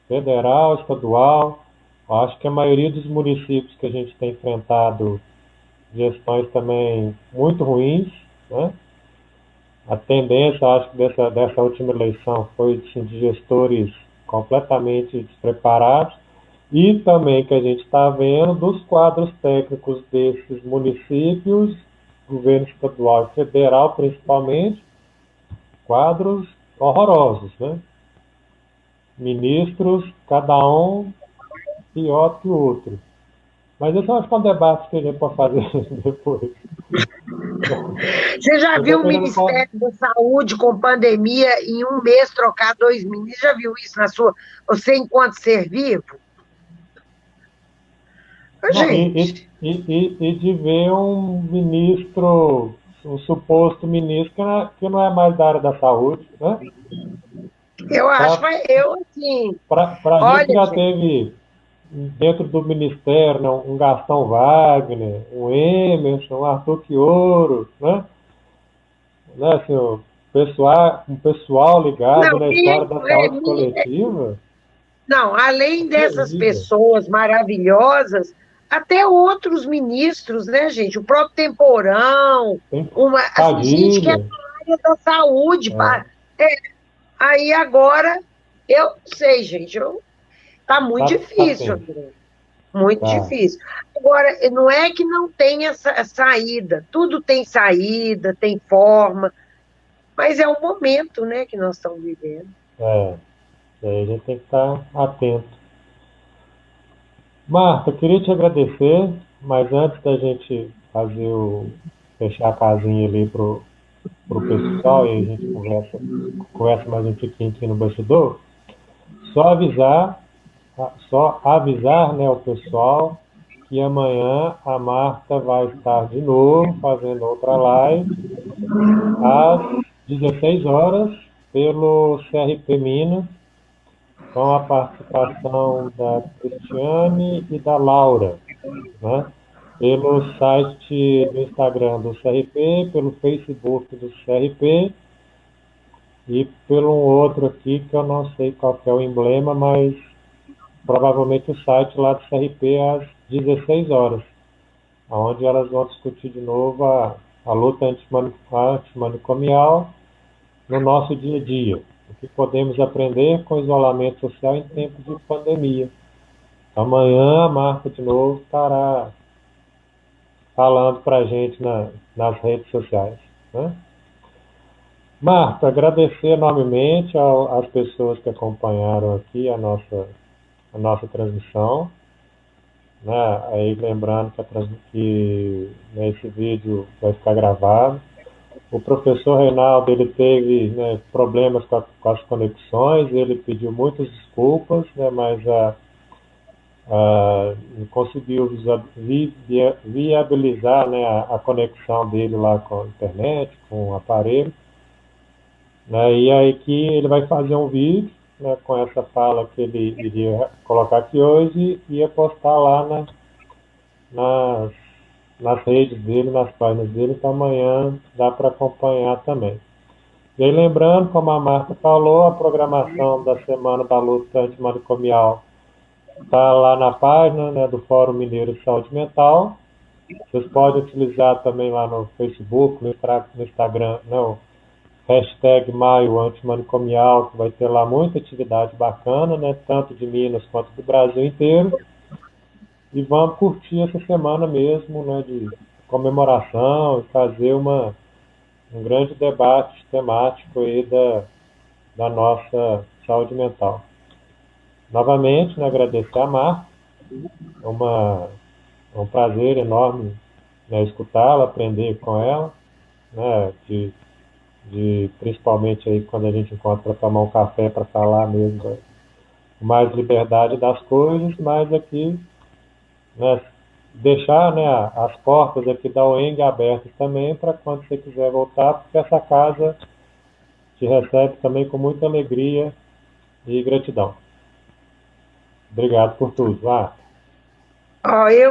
Federal, estadual. Acho que a maioria dos municípios que a gente tem enfrentado gestões também muito ruins, né? A tendência, acho que dessa última eleição foi assim, de gestores completamente despreparados e também que a gente está vendo dos quadros técnicos desses municípios, governo estadual e federal principalmente, quadros horrorosos, né? Ministros, cada um pior que o outro. Mas esse eu acho que é um debate que a gente pode fazer depois. Você já Eu viu estou o querendo falar. Ministério da Saúde com pandemia em um mês trocar dois ministros? Já viu isso na sua. Você, enquanto ser vivo? Não, Gente, e de ver um ministro, um suposto ministro que não é mais da área da saúde, né? eu acho, Para mas eu, assim. a gente que Olha, já gente, teve dentro do ministério, né, um Gastão Wagner, um Emerson, um Arthur Fioro, né assim, um pessoal ligado não, na história da saúde coletiva, não, é além dessas terrível. pessoas maravilhosas, até outros ministros, né, gente? O próprio Temporão, Tem assim, gente que é Padilha, da área da saúde. é, É, aí agora, eu não sei, gente, tá muito tá difícil, tenso, André. Muito tá. difícil. Agora, não é que não tem essa saída, tudo tem saída, tem forma, mas é o momento, né, que nós estamos vivendo. É, aí a gente tem que estar atento. Marta, eu queria te agradecer, mas antes da gente fechar a casinha ali pro pessoal e a gente conversa mais um pouquinho aqui no bastidor, só avisar, só avisar, né, o pessoal que amanhã a Marta vai estar de novo fazendo outra live às 16 horas pelo CRP Minas, com a participação da Cristiane e da Laura, né? Pelo site do Instagram do CRP, pelo Facebook do CRP e pelo um outro aqui que eu não sei qual que é o emblema, mas provavelmente o site lá do CRP às 16 horas, onde elas vão discutir de novo a luta antimanicomial no nosso dia a dia. O que podemos aprender com o isolamento social em tempos de pandemia. Amanhã a Marta de novo estará falando para a gente nas redes sociais, né? Marta, agradecer enormemente às pessoas que acompanharam aqui a nossa transmissão, né? Aí lembrando que esse vídeo vai ficar gravado. O professor Reinaldo, ele teve, né, problemas com as conexões, ele pediu muitas desculpas, né, mas conseguiu viabilizar, né, a conexão dele lá com a internet, com o aparelho. Né, e aí que ele vai fazer um vídeo, né, com essa fala que ele iria colocar aqui hoje e ia postar lá nas, nas redes dele, nas páginas dele, que amanhã dá para acompanhar também. E aí, lembrando, como a Marta falou, a programação da Semana da Luta Antimanicomial está lá na página, né, do Fórum Mineiro de Saúde Mental. Vocês podem utilizar também lá no Facebook, no Instagram, não, hashtag Maio Antimanicomial, que vai ter lá muita atividade bacana, né, tanto de Minas quanto do Brasil inteiro. E vamos curtir essa semana mesmo, né, de comemoração e fazer um grande debate temático aí da nossa saúde mental. Novamente, né, agradecer a Marta, é um prazer enorme, né, escutá-la, aprender com ela, né, principalmente aí quando a gente encontra para tomar um café, para falar mesmo com mais liberdade das coisas, mas aqui, né, deixar, né, as portas aqui da UENG abertas também para quando você quiser voltar, porque essa casa te recebe também com muita alegria e gratidão. Obrigado por tudo.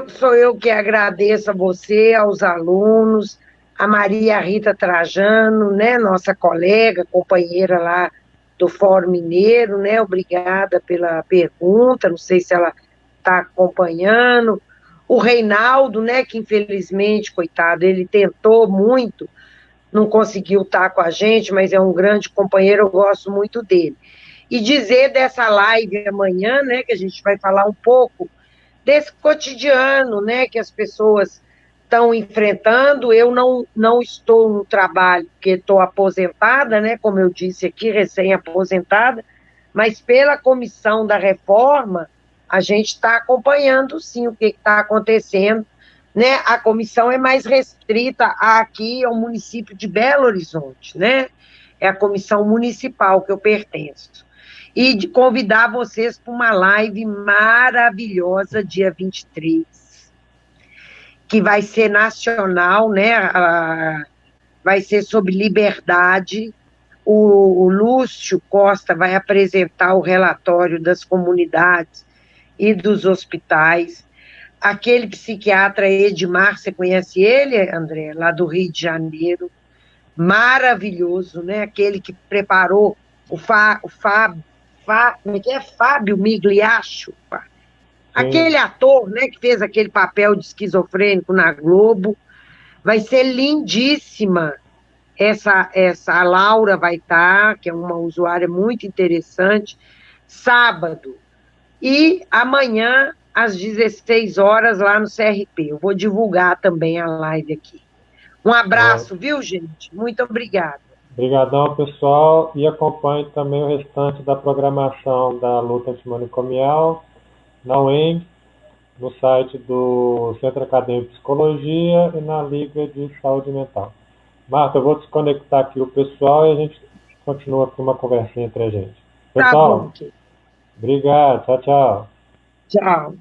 Sou eu que agradeço a você, aos alunos, a Maria Rita Trajano, né, nossa colega, companheira lá do Fórum Mineiro, né, obrigada pela pergunta, não sei se ela está acompanhando. O Reinaldo, né, que infelizmente, coitado, ele tentou muito, não conseguiu estar com a gente, mas é um grande companheiro, eu gosto muito dele. E dizer dessa live amanhã, né, que a gente vai falar um pouco desse cotidiano, né, que as pessoas estão enfrentando. Eu não estou no trabalho, porque estou aposentada, né, como eu disse aqui, recém-aposentada, mas pela comissão da reforma, a gente está acompanhando, sim, o que está acontecendo, né? A comissão é mais restrita aqui ao município de Belo Horizonte, né? É a comissão municipal que eu pertenço. E de convidar vocês para uma live maravilhosa, dia 23, que vai ser nacional, né? Vai ser sobre liberdade. O Lúcio Costa vai apresentar o relatório das comunidades e dos hospitais. Aquele psiquiatra Edmar, você conhece ele, André? Lá do Rio de Janeiro. Maravilhoso, né? Aquele que preparou como é que é? Fábio Migliaccio. Aquele ator, né, que fez aquele papel de esquizofrênico na Globo. Vai ser lindíssima. A Laura vai estar, que é uma usuária muito interessante, sábado. E amanhã, às 16 horas, lá no CRP. Eu vou divulgar também a live aqui. Um abraço, viu, gente? Muito obrigada. Obrigadão, pessoal, e acompanhe também o restante da programação da luta antimanicomial na UENG, no site do Centro Acadêmico de Psicologia e na Liga de Saúde Mental. Marta, eu vou desconectar aqui o pessoal e a gente continua com uma conversinha entre a gente. Pessoal, Tá bom. Obrigado. Tchau, tchau. Tchau.